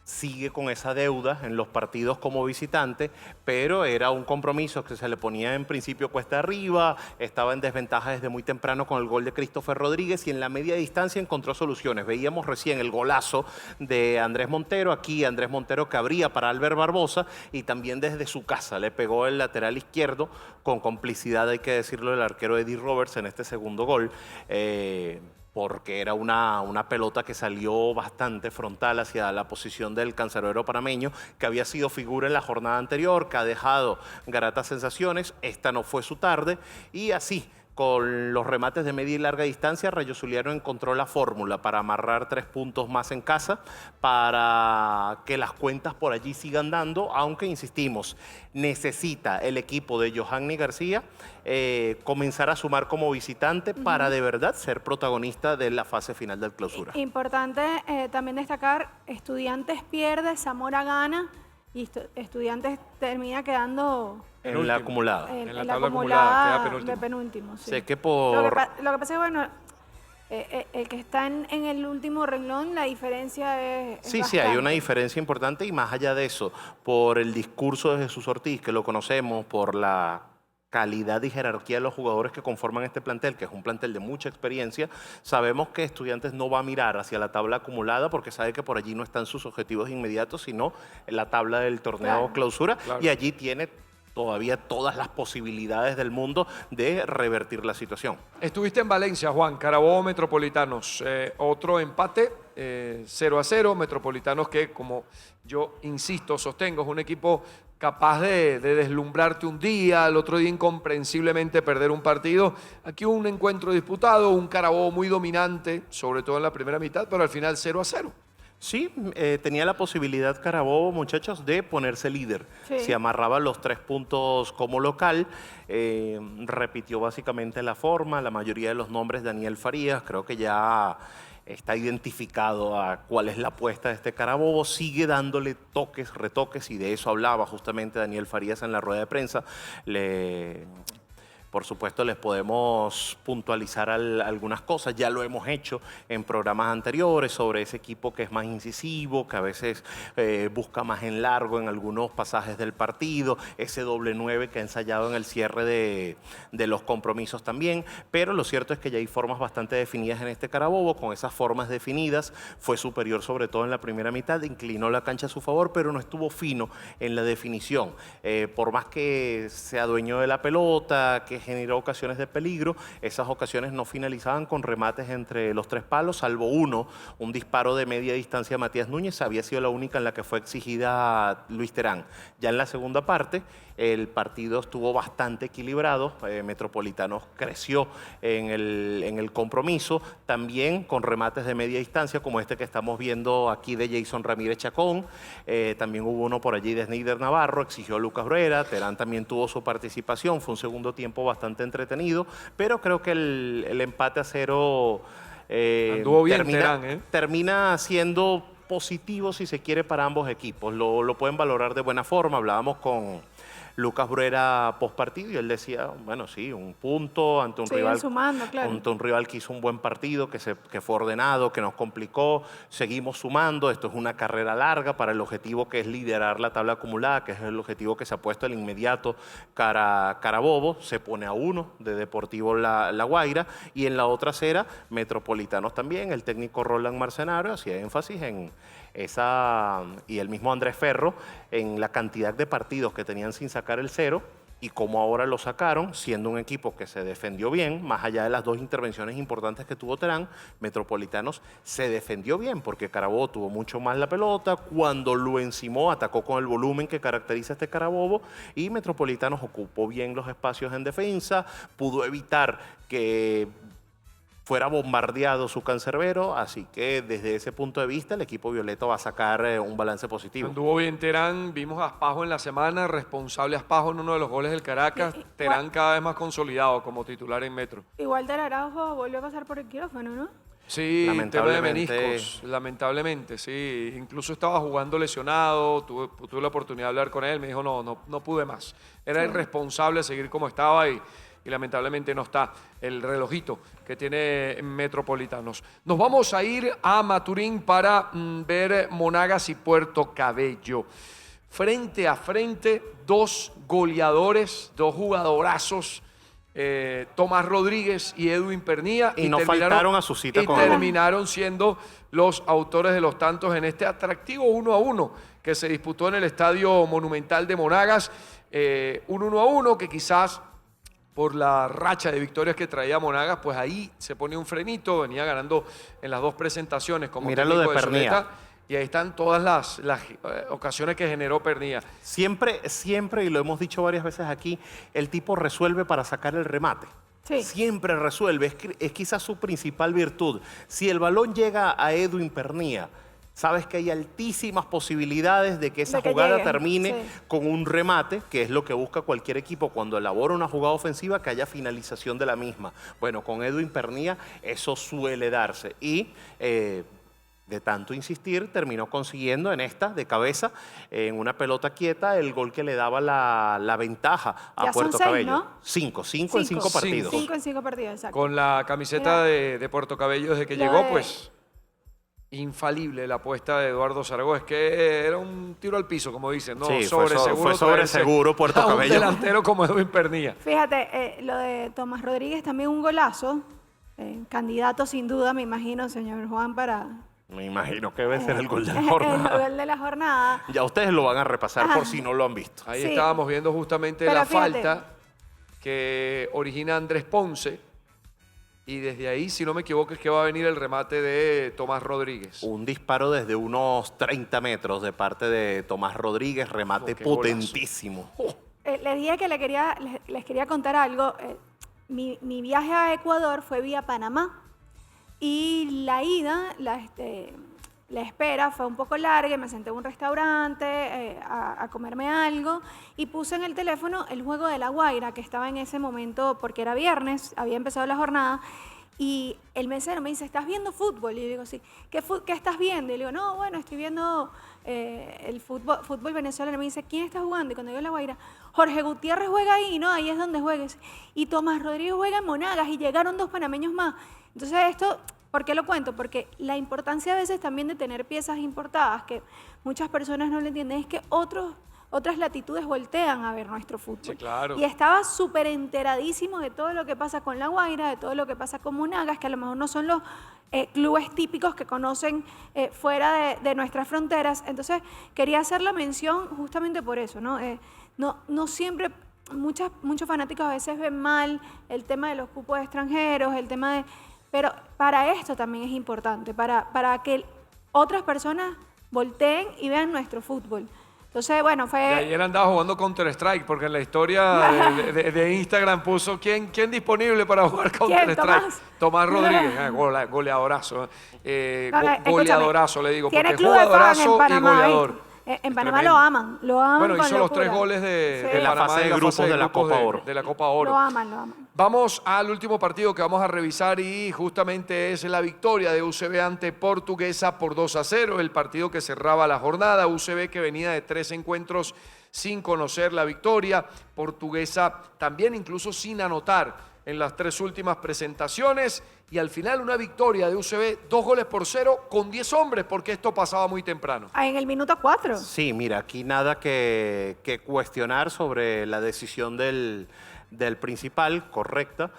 Sigue con esa deuda en los partidos como visitante, pero era un compromiso que se le ponía en principio cuesta arriba, estaba en desventaja desde muy temprano con el gol de Christopher Rodríguez y en la media distancia encontró soluciones. Veíamos recién el golazo de Andrés Montero, aquí Andrés Montero que abría para Albert Barbosa y también desde su casa le pegó el lateral izquierdo con complicidad, hay que decirlo, del arquero Eddie Roberts en este segundo gol. Porque era una pelota que salió bastante frontal hacia la posición del cancerbero panameño, que había sido figura en la jornada anterior, que ha dejado gratas sensaciones. Esta no fue su tarde y así, con los remates de media y larga distancia, Rayo Zuliano encontró la fórmula para amarrar 3 puntos más en casa, para que las cuentas por allí sigan dando, aunque insistimos, necesita el equipo de Johanny García comenzar a sumar como visitante para de verdad ser protagonista de la fase final del clausura. Importante también destacar, Estudiantes pierde, Zamora gana y Estudiantes termina quedando en la acumulada. En la la tabla acumulada queda penúltimo. de penúltimo. Sí. Sé que por... Lo que pasa es que, bueno, el que está en el último renglón, la diferencia es Sí, bastante. hay una diferencia importante y más allá de eso, por el discurso de Jesús Ortiz, que lo conocemos, por la calidad y jerarquía de los jugadores que conforman este plantel, que es un plantel de mucha experiencia, sabemos que Estudiantes no va a mirar hacia la tabla acumulada porque sabe que por allí no están sus objetivos inmediatos, sino en la tabla del torneo clausura, y allí tiene todavía todas las posibilidades del mundo de revertir la situación. Estuviste en Valencia, Juan, Carabobo Metropolitanos, otro empate, 0-0, Metropolitanos que, como yo insisto, sostengo, es un equipo capaz de deslumbrarte un día, al otro día incomprensiblemente perder un partido. Aquí un encuentro disputado, un Carabobo muy dominante, sobre todo en la primera mitad, pero al final 0-0. Sí, tenía la posibilidad Carabobo, muchachos, de ponerse líder. Sí. Si amarraba los 3 puntos como local, repitió básicamente la forma, la mayoría de los nombres Daniel Farías, creo que ya está identificado a cuál es la apuesta de este Carabobo, sigue dándole toques, retoques, y de eso hablaba justamente Daniel Farías en la rueda de prensa. Por supuesto, les podemos puntualizar algunas cosas. Ya lo hemos hecho en programas anteriores sobre ese equipo que es más incisivo, que a veces busca más en largo en algunos pasajes del partido, ese doble 9 que ha ensayado en el cierre de los compromisos también. Pero lo cierto es que ya hay formas bastante definidas en este Carabobo. Con esas formas definidas fue superior sobre todo en la primera mitad, inclinó la cancha a su favor, pero no estuvo fino en la definición. Por más que sea dueño de la pelota, que generó ocasiones de peligro. Esas ocasiones no finalizaban con remates entre los 3 palos, salvo uno, un disparo de media distancia a Matías Núñez, había sido la única en la que fue exigida Luis Terán. Ya en la segunda parte, el partido estuvo bastante equilibrado, Metropolitanos creció en el compromiso, también con remates de media distancia, como este que estamos viendo aquí de Jason Ramírez Chacón, también hubo uno por allí de Snyder Navarro, exigió a Lucas Bruera, Terán también tuvo su participación, fue un segundo tiempo bastante entretenido, pero creo que el empate a 0 anduvo bien Terán, termina siendo positivo, si se quiere, para ambos equipos. Lo pueden valorar de buena forma. Hablábamos con Lucas Bruera post partido y él decía, bueno, sí, un punto ante un rival, sumando, claro. ante un rival que hizo un buen partido, que fue ordenado, que nos complicó, seguimos sumando, esto es una carrera larga para el objetivo que es liderar la tabla acumulada, que es el objetivo que se ha puesto el inmediato Carabobo, se pone a 1 de Deportivo La Guaira, y en la otra acera, Metropolitanos también, el técnico Roland Marcenario hacía énfasis en esa, y el mismo Andrés Ferro, en la cantidad de partidos que tenían sin sacar el 0 y cómo ahora lo sacaron, siendo un equipo que se defendió bien, más allá de las 2 intervenciones importantes que tuvo Terán, Metropolitanos se defendió bien, porque Carabobo tuvo mucho más la pelota, cuando lo encimó, atacó con el volumen que caracteriza a este Carabobo, y Metropolitanos ocupó bien los espacios en defensa, pudo evitar que fuera bombardeado su cancerbero, así que desde ese punto de vista el equipo violeta va a sacar un balance positivo. Anduvo bien Terán, vimos a Aspajo en la semana, responsable Aspajo en uno de los goles del Caracas, Terán cada vez más consolidado como titular en Metro. Igual Del Araujo volvió a pasar por el quirófano, ¿no? Sí, tema de meniscos, lamentablemente, sí. Incluso estaba jugando lesionado, tuve la oportunidad de hablar con él, me dijo, no pude más. Era irresponsable seguir como estaba y lamentablemente no está el relojito que tiene Metropolitanos. Nos vamos a ir a Maturín para ver Monagas y Puerto Cabello. Frente a frente, 2 goleadores, 2 jugadorazos, Tomás Rodríguez y Edwin Pernía. Y no faltaron a su cita con terminaron siendo los autores de los tantos en este atractivo 1-1 que se disputó en el Estadio Monumental de Monagas. Un 1-1 que quizás por la racha de victorias que traía Monagas, pues ahí se pone un frenito, venía ganando en las 2 presentaciones como mira lo de Pernía. Y ahí están todas las ocasiones que generó Pernía. Siempre, y lo hemos dicho varias veces aquí, el tipo resuelve para sacar el remate. Sí. Siempre resuelve, es quizás su principal virtud. Si el balón llega a Edwin Pernía, sabes que hay altísimas posibilidades de que esa jugada termine con un remate, que es lo que busca cualquier equipo cuando elabora una jugada ofensiva, que haya finalización de la misma. Bueno, con Edwin Pernía eso suele darse y de tanto insistir terminó consiguiendo en esta de cabeza, en una pelota quieta, el gol que le daba la ventaja a Puerto Cabello. ¿No? 5 en 5 partidos. 5 en 5 partidos, exacto. Con la camiseta de Puerto Cabello desde que llegó, pues infalible la apuesta de Eduardo Zaragoza. Es que era un tiro al piso, como dicen, ¿no? Sí, fue sobre seguro Puerto Cabello. Un delantero como Edwin Pernía. Fíjate, lo de Tomás Rodríguez también un golazo. Candidato sin duda, me imagino, señor Juan, para... Me imagino que debe ser el gol de la jornada. El gol de la jornada. Ya ustedes lo van a repasar por si no lo han visto. Ahí estábamos viendo justamente la falta que origina Andrés Ponce. Y desde ahí, si no me equivoco, es que va a venir el remate de Tomás Rodríguez. Un disparo desde unos 30 metros de parte de Tomás Rodríguez, remate potentísimo. Les dije que les quería contar algo. Mi viaje a Ecuador fue vía Panamá. Y la ida, la espera fue un poco larga, me senté en un restaurante a comerme algo y puse en el teléfono el juego de La Guaira, que estaba en ese momento, porque era viernes, había empezado la jornada, y el mesero me dice, ¿estás viendo fútbol? Y yo digo, sí. ¿Qué estás viendo? Y le digo, no, bueno, estoy viendo el fútbol venezolano. Y me dice, ¿quién está jugando? Y cuando digo La Guaira, Jorge Gutiérrez juega ahí, ¿no? Ahí es donde juegues. Y Tomás Rodríguez juega en Monagas y llegaron 2 panameños más. Entonces esto, ¿por qué lo cuento? Porque la importancia a veces también de tener piezas importadas, que muchas personas no lo entienden, es que otras latitudes voltean a ver nuestro fútbol. Sí, claro. Y estaba súper enteradísimo de todo lo que pasa con La Guaira, de todo lo que pasa con Monagas, que a lo mejor no son los clubes típicos que conocen fuera de nuestras fronteras. Entonces, quería hacer la mención justamente por eso, ¿no? No siempre... muchos fanáticos a veces ven mal el tema de los cupos extranjeros, el tema de... Pero para esto también es importante, para que otras personas volteen y vean nuestro fútbol. Entonces, bueno, fue... Y ayer andaba jugando Counter-Strike, porque en la historia de Instagram puso ¿quién disponible para jugar Counter-Strike? Tomás Rodríguez, goleadorazo. Goleadorazo, le digo, porque es jugadorazo y goleador. En Panamá lo aman. Bueno, con hizo los 3 locura. goles de Sí. Panamá fase de grupos de la Copa Oro. De la Copa Oro. Lo aman. Vamos al último partido que vamos a revisar y justamente es la victoria de UCB ante Portuguesa por 2-0, el partido que cerraba la jornada. UCB que venía de 3 encuentros sin conocer la victoria. Portuguesa también incluso sin anotar en las 3 últimas presentaciones y al final una victoria de UCB 2-0 con 10 hombres porque esto pasaba muy temprano. En el minuto 4. Sí, mira, aquí nada que cuestionar sobre la decisión del principal, correcta.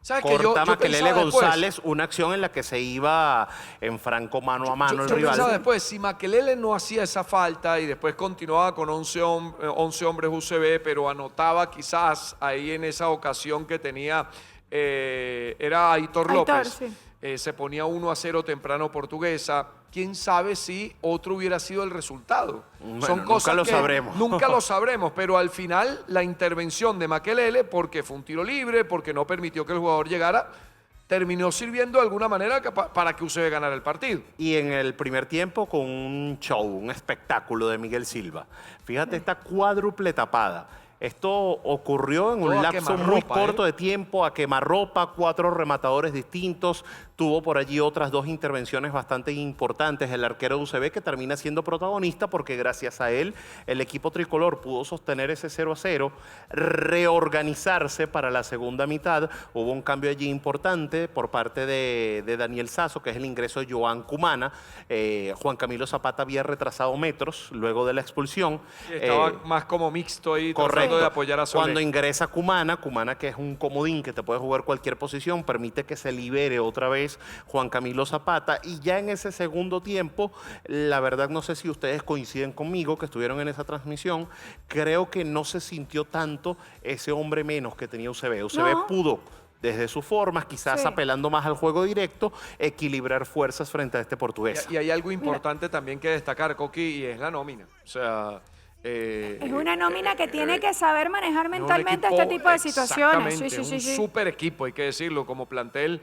¿Sabes que yo Corta Makelele pensaba después? González, una acción en la que se iba en franco mano a mano el Yo rival. pensaba después, si Makelele no hacía esa falta y después continuaba con 11 hombres UCB, pero anotaba quizás ahí en esa ocasión que tenía, era Aitor López, sí. Se ponía 1-0 temprano Portuguesa. ¿Quién sabe si otro hubiera sido el resultado? Bueno, nunca lo sabremos. Nunca lo sabremos, pero al final la intervención de Makelele, porque fue un tiro libre, porque no permitió que el jugador llegara, terminó sirviendo de alguna manera para que UCB ganara el partido. Y en el primer tiempo con un show, un espectáculo de Miguel Silva. Fíjate esta cuádruple tapada. Esto ocurrió en un Todo a lapso muy quemarropa, corto de tiempo, a quemarropa, 4 rematadores distintos. Tuvo por allí otras 2 intervenciones bastante importantes. El arquero de UCB que termina siendo protagonista porque gracias a él el equipo tricolor pudo sostener ese 0-0, reorganizarse para la segunda mitad. Hubo un cambio allí importante por parte de Daniel Sasso, que es el ingreso de Joan Cumana. Juan Camilo Zapata había retrasado metros luego de la expulsión. Estaba más como mixto ahí, Correcto. tratando de apoyar a Solé. Cuando ingresa Cumana que es un comodín que te puede jugar cualquier posición, permite que se libere otra vez Juan Camilo Zapata. Y ya en ese segundo tiempo, la verdad no sé si ustedes coinciden conmigo, que estuvieron en esa transmisión, creo que no se sintió tanto ese hombre menos que tenía UCB. UCB pudo, desde sus formas, quizás apelando más al juego directo, equilibrar fuerzas frente a este portugués. Y hay algo importante también que destacar, Coqui, y es la nómina. O sea... es una nómina que tiene que saber manejar mentalmente equipo, este tipo de situaciones. Exactamente, un súper equipo, hay que decirlo, como plantel,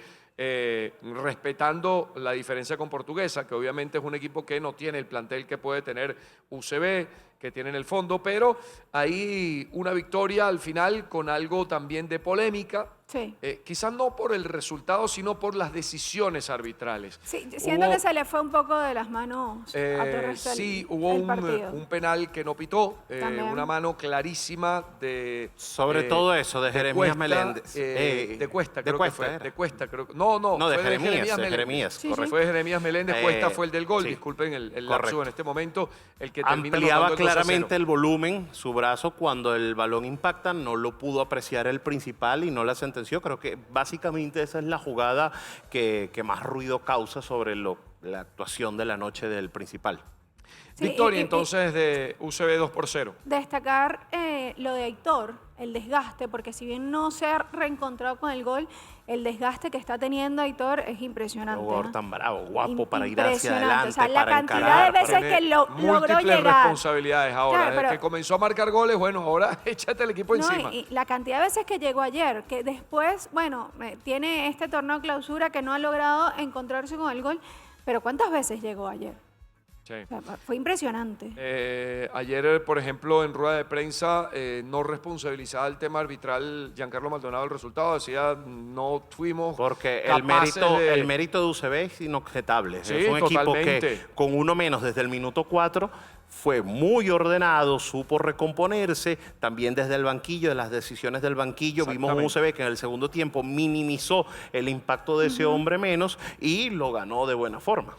respetando la diferencia con Portuguesa, que obviamente es un equipo que no tiene el plantel que puede tener UCB, que tiene en el fondo, pero hay una victoria al final con algo también de polémica. Sí. Quizás no por el resultado, sino por las decisiones arbitrales. Sí, siento que se le fue un poco de las manos a Torres. Sí, hubo un penal que no pitó, una mano clarísima de... Sobre todo eso, de Jeremías Cuesta, Meléndez. de Cuesta, creo que fue. Era. De Cuesta, creo que... No, fue de Jeremías, Meléndez. correcto. Fue de Jeremías Meléndez, Cuesta fue el del gol, sí. Disculpen el lapso en este momento, el que termina Ampliaba anotando el 2-0. claramente el volumen, su brazo, cuando el balón impacta, no lo pudo apreciar el principal y no la sentenció. Creo que básicamente esa es la jugada que más ruido causa sobre la actuación de la noche del principal. Sí, Victoria entonces de UCB 2-0. Destacar lo de Aitor, el desgaste, porque si bien no se ha reencontrado con el gol, el desgaste que está teniendo Aitor es impresionante. Un jugador ¿no? tan bravo, guapo para ir hacia adelante, O sea, la para cantidad encarar, de veces Tiene que logró múltiples llegar. responsabilidades ahora. Claro, Desde pero- que comenzó a marcar goles, bueno, ahora échate el equipo No, encima. y la cantidad de veces que llegó ayer, que después, bueno, tiene este torneo clausura que no ha logrado encontrarse con el gol, pero ¿cuántas veces llegó ayer? Sí. O sea, fue impresionante. Ayer, por ejemplo, en rueda de prensa, no responsabilizaba el tema arbitral Giancarlo Maldonado el resultado. Decía, no fuimos Porque capaces el mérito de UCB es inobjetable. Sí, es un equipo totalmente. que con uno menos desde el minuto 4 fue muy ordenado, supo recomponerse, también desde el banquillo, de las decisiones del banquillo. Vimos un UCB que en el segundo tiempo minimizó el impacto de ese hombre menos y lo ganó de buena forma.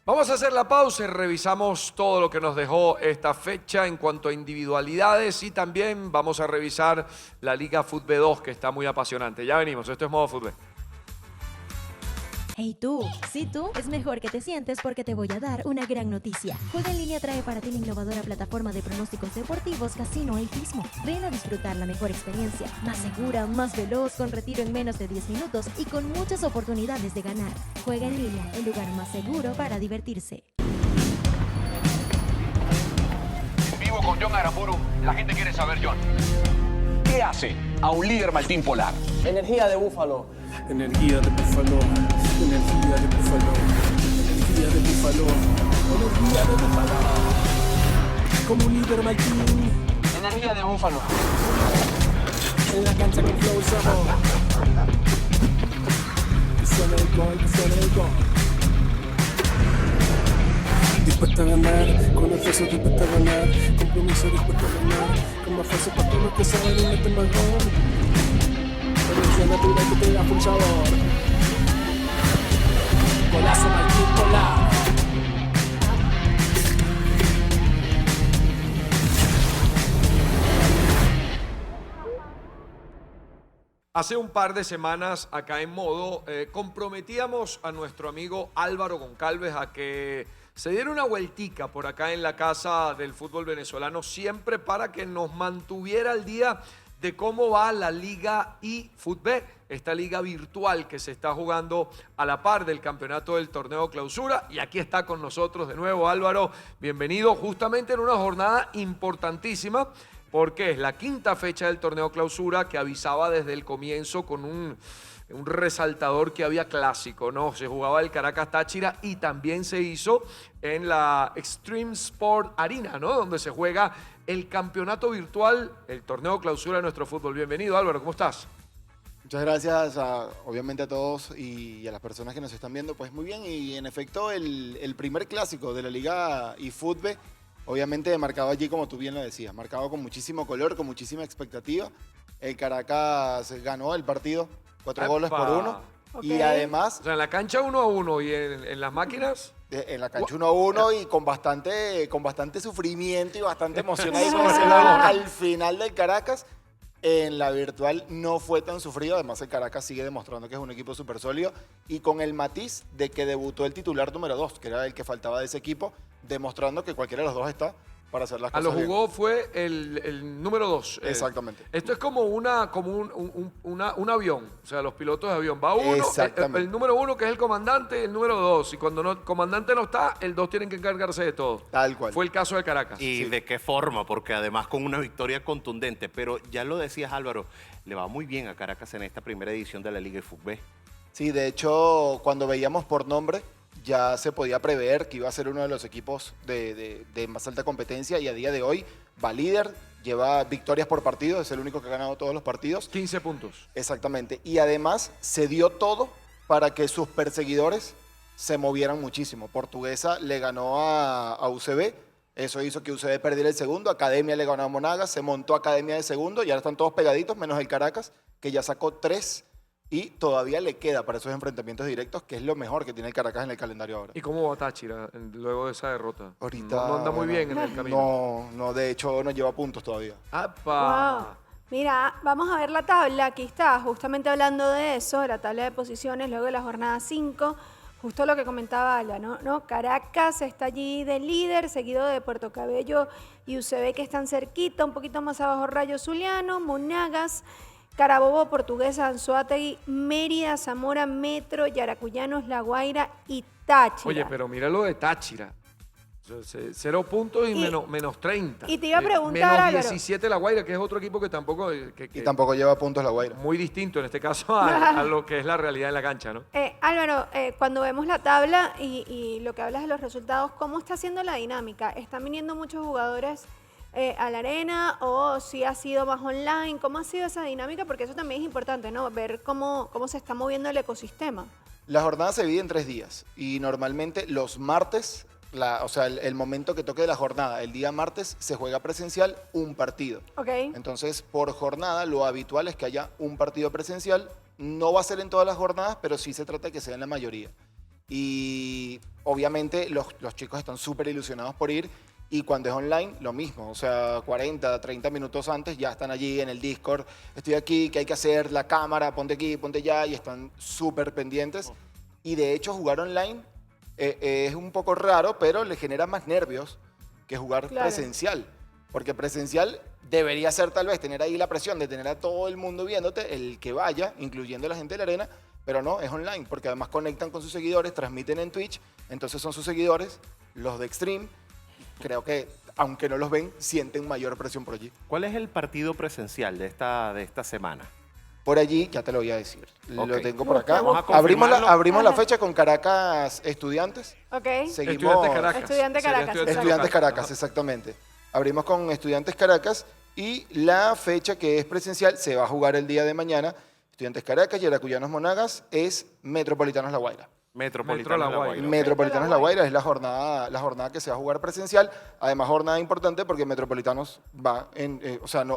Vamos a hacer la pausa y revisamos todo lo que nos dejó esta fecha en cuanto a individualidades y también vamos a revisar la Liga Fútbol 2 que está muy apasionante. Ya venimos, esto es Modo Fútbol. Hey tú, sí tú, es mejor que te sientes porque te voy a dar una gran noticia. Juega en línea trae para ti la innovadora plataforma de pronósticos deportivos Casino Altismo. Ven a disfrutar la mejor experiencia, más segura, más veloz, con retiro en menos de 10 minutos y con muchas oportunidades de ganar. Juega en línea, el lugar más seguro para divertirse. Vivo con John Aramburu. La gente quiere saber, John, ¿qué hace a un líder Martín Polar? Energía de búfalo. Energía de búfalo. Energía de búfalo. Energía de búfalo. Energía de búfalo. Como un líder Martín. Energía de búfalo. En la cancha con flow somos. Que suene el gol, que suene el gol. Dispuesta a ganar, con esfuerzo dispuesta a ganar, compromiso dispuesta a ganar, con más fuerza para todos los que saben y meten más gol. Energía natural que te da full sabor. Golazo Martín Polar. Hace un par de semanas acá en Modo comprometíamos a nuestro amigo Álvaro Goncalves a que se diera una vueltica por acá en la casa del fútbol venezolano, siempre para que nos mantuviera al día de cómo va la Liga eFootball, esta liga virtual que se está jugando a la par del campeonato del torneo clausura. Y aquí está con nosotros de nuevo Álvaro, bienvenido justamente en una jornada importantísima, porque es la quinta fecha del torneo clausura que avisaba desde el comienzo con un resaltador que había clásico, ¿no? Se jugaba el Caracas Táchira y también se hizo en la Extreme Sport Arena, ¿no? Donde se juega el campeonato virtual, el torneo clausura de nuestro fútbol. Bienvenido, Álvaro, ¿cómo estás? Muchas gracias, obviamente a todos y a las personas que nos están viendo. Pues muy bien, y en efecto el primer clásico de la Liga eFootball, obviamente marcado allí, como tú bien lo decías, marcado con muchísimo color, con muchísima expectativa. El Caracas ganó el partido 4 goles por 1. Okay. Y además... O sea, en la cancha 1-1 y en las máquinas... En la cancha 1-1 y con bastante sufrimiento y bastante emoción ahí al final del Caracas. En la virtual no fue tan sufrido, además el Caracas sigue demostrando que es un equipo súper sólido y con el matiz de que debutó el titular número 2, que era el que faltaba de ese equipo, demostrando que cualquiera de los dos está para hacer las cosas lo bien. jugó fue el número 2. Exactamente. Esto es como un avión, o sea, los pilotos de avión. Va uno, el número 1 que es el comandante, el número 2. Y cuando el comandante no está, el 2 tienen que encargarse de todo. Tal cual. Fue el caso de Caracas. ¿Y de qué forma? Porque además con una victoria contundente. Pero ya lo decías, Álvaro, le va muy bien a Caracas en esta primera edición de la Liga eFootball. Sí, de hecho, cuando veíamos por nombre, ya se podía prever que iba a ser uno de los equipos de más alta competencia y a día de hoy va líder, lleva victorias por partido, es el único que ha ganado todos los partidos. 15 puntos. Exactamente. Y además se dio todo para que sus perseguidores se movieran muchísimo. Portuguesa le ganó a UCB, eso hizo que UCB perdiera el segundo, Academia le ganó a Monagas, se montó Academia de segundo y ahora están todos pegaditos, menos el Caracas, que ya sacó 3. Y todavía le queda para esos enfrentamientos directos, que es lo mejor que tiene el Caracas en el calendario ahora. ¿Y cómo va Táchira luego de esa derrota? Ahorita no anda muy bien en el camino. No, de hecho no lleva puntos todavía. ¡Apa! Wow. Mira, vamos a ver la tabla. Aquí está, justamente hablando de eso, la tabla de posiciones luego de la jornada 5. Justo lo que comentaba Ala, ¿no? Caracas está allí de líder, seguido de Puerto Cabello y UCB, que están cerquita, un poquito más abajo Rayo Zuliano, Monagas, Carabobo, Portuguesa, Anzoátegui, Mérida, Zamora, Metro, Yaracuyanos, La Guaira y Táchira. Oye, pero mira lo de Táchira. 0 puntos y menos 30. Y te iba a preguntar, menos Álvaro. 17 La Guaira, que es otro equipo que tampoco... y tampoco lleva puntos La Guaira. Muy distinto en este caso a lo que es la realidad en la cancha, ¿no? Álvaro, cuando vemos la tabla y lo que hablas de los resultados, ¿cómo está siendo la dinámica? ¿Están viniendo muchos jugadores a la arena o si ha sido más online? ¿Cómo ha sido esa dinámica? Porque eso también es importante, ¿no? Ver cómo se está moviendo el ecosistema. La jornada se divide en 3 días y normalmente los martes, el momento que toque de la jornada, el día martes se juega presencial un partido. Okay. Entonces, por jornada, lo habitual es que haya un partido presencial. No va a ser en todas las jornadas, pero sí se trata de que sea en la mayoría. Y obviamente los chicos están súper ilusionados por ir. Y cuando es online, lo mismo. O sea, 40, 30 minutos antes ya están allí en el Discord. Estoy aquí, ¿qué hay que hacer? La cámara, ponte aquí, ponte allá. Y están súper pendientes. Y de hecho jugar online es un poco raro, pero le genera más nervios que jugar presencial. Porque presencial debería ser tal vez tener ahí la presión de tener a todo el mundo viéndote, el que vaya, incluyendo la gente de la arena, pero no, es online, porque además conectan con sus seguidores, transmiten en Twitch, entonces son sus seguidores, los de Extreme. Creo que, aunque no los ven, sienten mayor presión por allí. ¿Cuál es el partido presencial de esta semana? Por allí, ya te lo voy a decir. Ok. Lo tengo por acá. Vamos a Abrimos la Ajá. fecha con Caracas Estudiantes. Ok. Seguimos. Estudiantes Caracas. Estudiantes Sería Caracas, Estudiantes Caracas, exactamente. Abrimos con Estudiantes Caracas y la fecha que es presencial se va a jugar el día de mañana. Estudiantes Caracas, Yaracuyanos Monagas, es Metropolitanos La Guaira. Metropolitano La La Guaira. Guaira. Metropolitanos La Guaira es la jornada que se va a jugar presencial. Además, jornada importante porque Metropolitanos va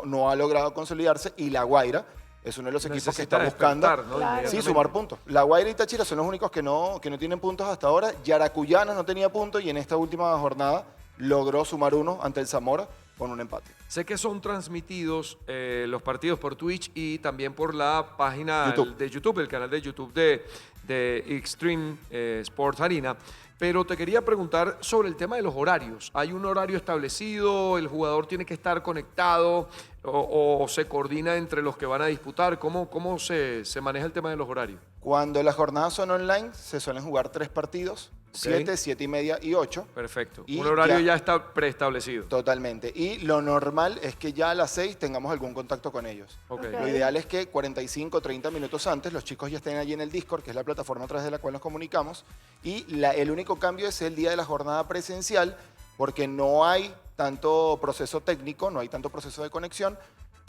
no ha logrado consolidarse y La Guaira es uno de los equipos que está buscando despertar, ¿no? Claro. sí, Inmediatamente. sumar puntos. La Guaira y Táchira son los únicos que no tienen puntos hasta ahora. Yaracuyanos no tenía puntos y en esta última jornada logró sumar uno ante el Zamora con un empate. Sé que son transmitidos los partidos por Twitch y también por la página de YouTube, el canal de YouTube de Extreme Sports Arena. Pero te quería preguntar sobre el tema de los horarios. ¿Hay un horario establecido? ¿El jugador tiene que estar conectado? ¿O se coordina entre los que van a disputar? ¿Cómo se maneja el tema de los horarios? Cuando las jornadas son online, se suelen jugar 3 partidos, 7, 7 y media y 8. Perfecto. Y Un horario ya está preestablecido. Totalmente. Y lo normal es que ya a las 6 tengamos algún contacto con ellos. Ok. Lo ideal es que 45 o 30 minutos antes los chicos ya estén allí en el Discord, que es la plataforma a través de la cual nos comunicamos. Y el único cambio es el día de la jornada presencial, porque no hay tanto proceso técnico, no hay tanto proceso de conexión,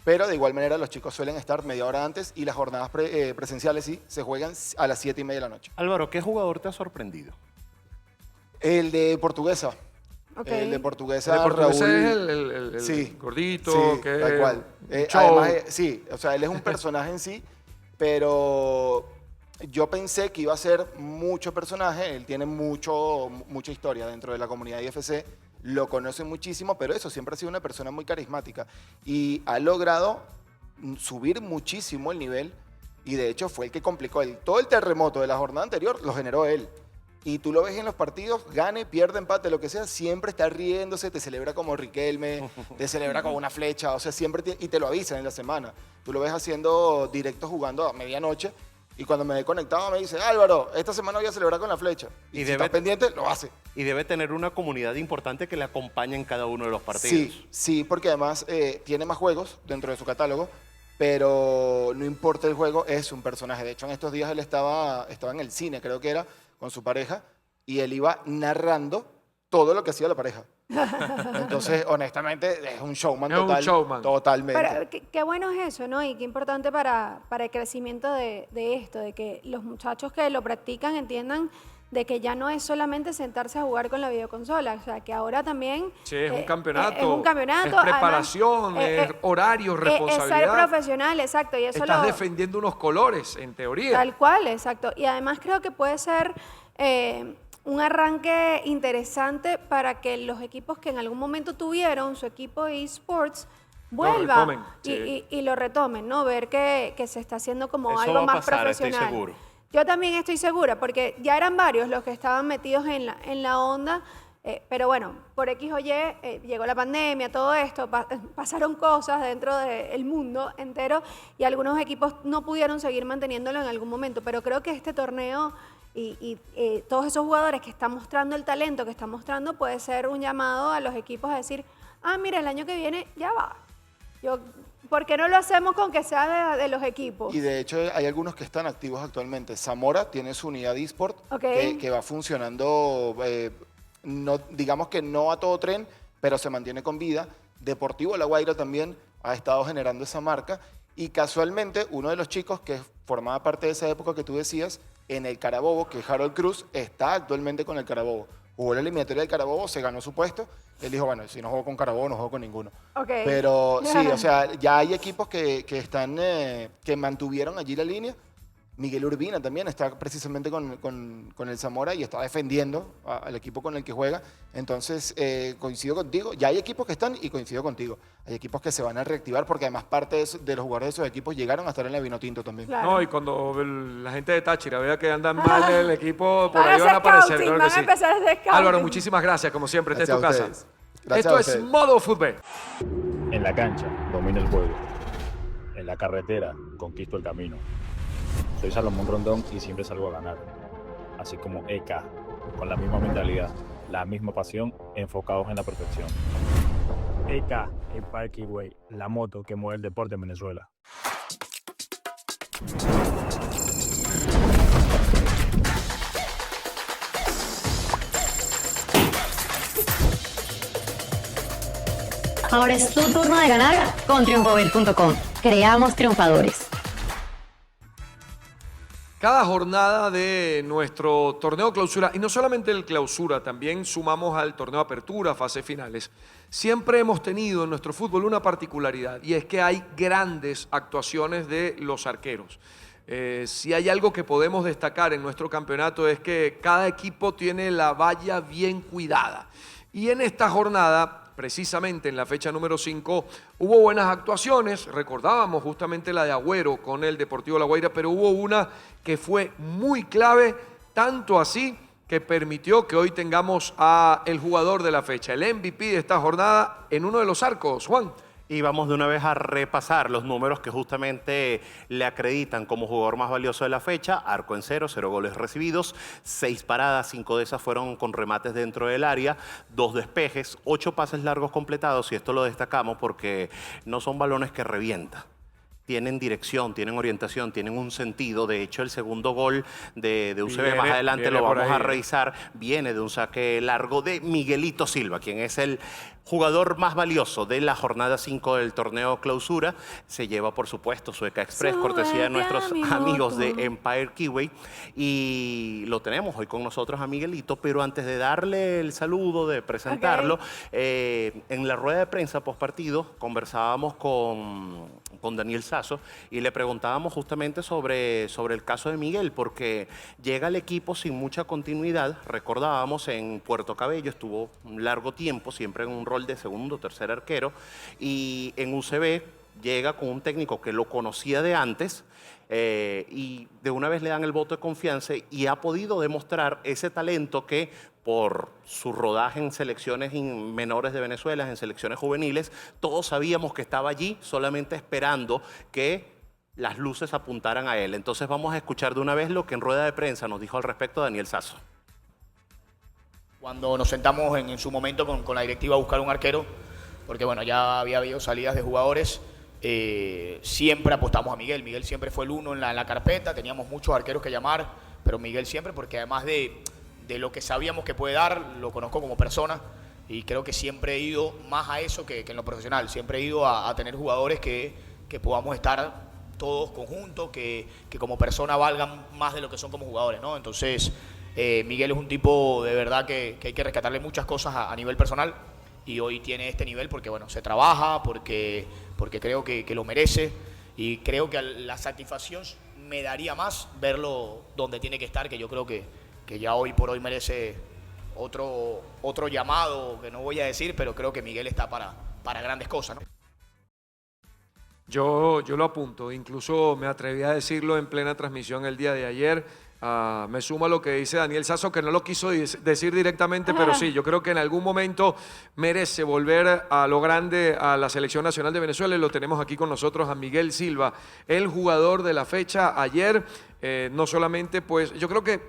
pero de igual manera los chicos suelen estar media hora antes y las jornadas presenciales sí se juegan a las 7 y media de la noche. Álvaro, ¿qué jugador te ha sorprendido? El de Portuguesa. Ok. El de Portuguesa, El portugués Raúl. es el Sí, gordito, sí, que tal cual. show. Además, sí, o sea, él es un personaje en sí, pero yo pensé que iba a ser mucho personaje. Él tiene mucha historia dentro de la comunidad IFC, lo conocen muchísimo, pero eso, siempre ha sido una persona muy carismática y ha logrado subir muchísimo el nivel y de hecho fue el que complicó todo el terremoto de la jornada anterior, lo generó él. Y tú lo ves en los partidos, gane, pierde, empate, lo que sea, siempre está riéndose, te celebra como Riquelme, te celebra como una flecha, o sea, siempre y te lo avisan en la semana. Tú lo ves haciendo directos jugando a medianoche y cuando me he conectado me dice, Álvaro, esta semana voy a celebrar con la flecha. Y si estás pendiente, lo hace. Y debe tener una comunidad importante que le acompaña en cada uno de los partidos. Sí, porque además tiene más juegos dentro de su catálogo, pero no importa el juego, es un personaje. De hecho, en estos días él estaba en el cine, creo que era, con su pareja, y él iba narrando todo lo que hacía la pareja. Entonces, honestamente, es un showman Es un total. showman. Totalmente. Pero qué bueno es eso, ¿no? Y qué importante para el crecimiento de esto, de que los muchachos que lo practican entiendan de que ya no es solamente sentarse a jugar con la videoconsola, o sea, que ahora también... Sí, es un campeonato. Es un campeonato. Es preparación, además, es horario, es responsabilidad. ser profesional, exacto. Y eso Estás lo, defendiendo unos colores, en teoría. Tal cual, exacto. Y además creo que puede ser un arranque interesante para que los equipos que en algún momento tuvieron su equipo de esports vuelva retomen, sí. y lo retomen, ¿no? Ver que se está haciendo como Eso algo va a más pasar, estoy profesional. seguro. Yo también estoy segura, porque ya eran varios los que estaban metidos en la onda, pero bueno, por X o Y llegó la pandemia, todo esto, pasaron cosas dentro del mundo entero y algunos equipos no pudieron seguir manteniéndolo en algún momento, pero creo que este torneo y todos esos jugadores que están mostrando el talento que están mostrando puede ser un llamado a los equipos a decir, mira, el año que viene ya va. ¿Por qué no lo hacemos con que sea de los equipos? Y de hecho hay algunos que están activos actualmente. Zamora tiene su unidad de eSport que va funcionando, digamos que no a todo tren, pero se mantiene con vida. Deportivo La Guaira también ha estado generando esa marca. Y casualmente uno de los chicos que formaba parte de esa época que tú decías, en el Carabobo, que es Harold Cruz, está actualmente con el Carabobo. Jugó la eliminatoria del Carabobo, se ganó su puesto. Él dijo, bueno, si no juego con Carabobo, no juego con ninguno. Okay. Pero sí, o sea, ya hay equipos que mantuvieron allí la línea. Miguel Urbina también está precisamente con el Zamora y está defendiendo al equipo con el que juega. Entonces, coincido contigo. Ya hay equipos que están y coincido contigo. Hay equipos que se van a reactivar porque además parte de los jugadores de esos equipos llegaron a estar en la Vinotinto también. Claro. No, y cuando la gente de Táchira vea que andan mal el equipo, por Van a ahí van a hacer aparecer. scouting, Claro que van a sí. empezar a hacer scouting. Álvaro, muchísimas gracias. Como siempre, esta es tu Gracias a casa. ustedes. Gracias Esto a es ustedes. Modo Fútbol. En la cancha, domino el juego. En la carretera, conquisto el camino. Soy Salomón Rondón y siempre salgo a ganar. Así como EK, con la misma mentalidad, la misma pasión, enfocados en la perfección. EK, el Parkway Way, la moto que mueve el deporte en Venezuela. Ahora es tu turno de ganar con triunfobet.com. Creamos triunfadores. Cada jornada de nuestro torneo clausura, y no solamente el clausura, también sumamos al torneo apertura, fase finales, siempre hemos tenido en nuestro fútbol una particularidad, y es que hay grandes actuaciones de los arqueros. Si hay algo que podemos destacar en nuestro campeonato es que cada equipo tiene la valla bien cuidada. Y en esta jornada, precisamente en la fecha número 5, hubo buenas actuaciones. Recordábamos justamente la de Agüero con el Deportivo La Guaira, pero hubo una que fue muy clave, tanto así que permitió que hoy tengamos a el jugador de la fecha, el MVP de esta jornada, en uno de los arcos, Juan. Y vamos de una vez a repasar los números que justamente le acreditan como jugador más valioso de la fecha. Arco en 0 goles recibidos, 6 paradas, 5 de esas fueron con remates dentro del área, 2 despejes, 8 pases largos completados, y esto lo destacamos porque no son balones que revientan. Tienen dirección, tienen orientación, tienen un sentido. De hecho, el segundo gol de UCB, más adelante lo vamos a revisar, viene de un saque largo de Miguelito Silva, quien es el jugador más valioso de la jornada 5 del torneo clausura. Se lleva, por supuesto, su EK Express, cortesía de nuestros amigos de Empire Kiwi. Y lo tenemos hoy con nosotros a Miguelito, pero antes de darle el saludo, de presentarlo, en la rueda de prensa postpartido conversábamos con Daniel Sasso y le preguntábamos justamente sobre el caso de Miguel, porque llega al equipo sin mucha continuidad. Recordábamos, en Puerto Cabello estuvo un largo tiempo, siempre en un rol de segundo o tercer arquero, y en UCB llega con un técnico que lo conocía de antes, y de una vez le dan el voto de confianza y ha podido demostrar ese talento que, por su rodaje en selecciones menores de Venezuela, en selecciones juveniles, todos sabíamos que estaba allí solamente esperando que las luces apuntaran a él. Entonces vamos a escuchar de una vez lo que en rueda de prensa nos dijo al respecto Daniel Sasso. Cuando nos sentamos en su momento con la directiva a buscar un arquero, porque bueno, ya había habido salidas de jugadores, siempre apostamos a Miguel. Miguel siempre fue el uno en la carpeta, teníamos muchos arqueros que llamar, pero Miguel siempre, porque además de lo que sabíamos que puede dar, lo conozco como persona y creo que siempre he ido más a eso que en lo profesional. Siempre he ido a tener jugadores que podamos estar todos conjuntos, que como persona valgan más de lo que son como jugadores, ¿no? Entonces, Miguel es un tipo de verdad que hay que rescatarle muchas cosas a nivel personal, y hoy tiene este nivel porque, bueno, se trabaja, porque creo que lo merece, y creo que la satisfacción me daría más verlo donde tiene que estar, que yo creo que ya hoy por hoy merece otro llamado, que no voy a decir, pero creo que Miguel está para grandes cosas, ¿no? Yo lo apunto, incluso me atreví a decirlo en plena transmisión el día de ayer. Me suma lo que dice Daniel Sasso, que no lo quiso decir directamente, pero sí, yo creo que en algún momento merece volver a lo grande a la Selección Nacional de Venezuela, y lo tenemos aquí con nosotros a Miguel Silva, el jugador de la fecha ayer. No solamente, pues, yo creo que,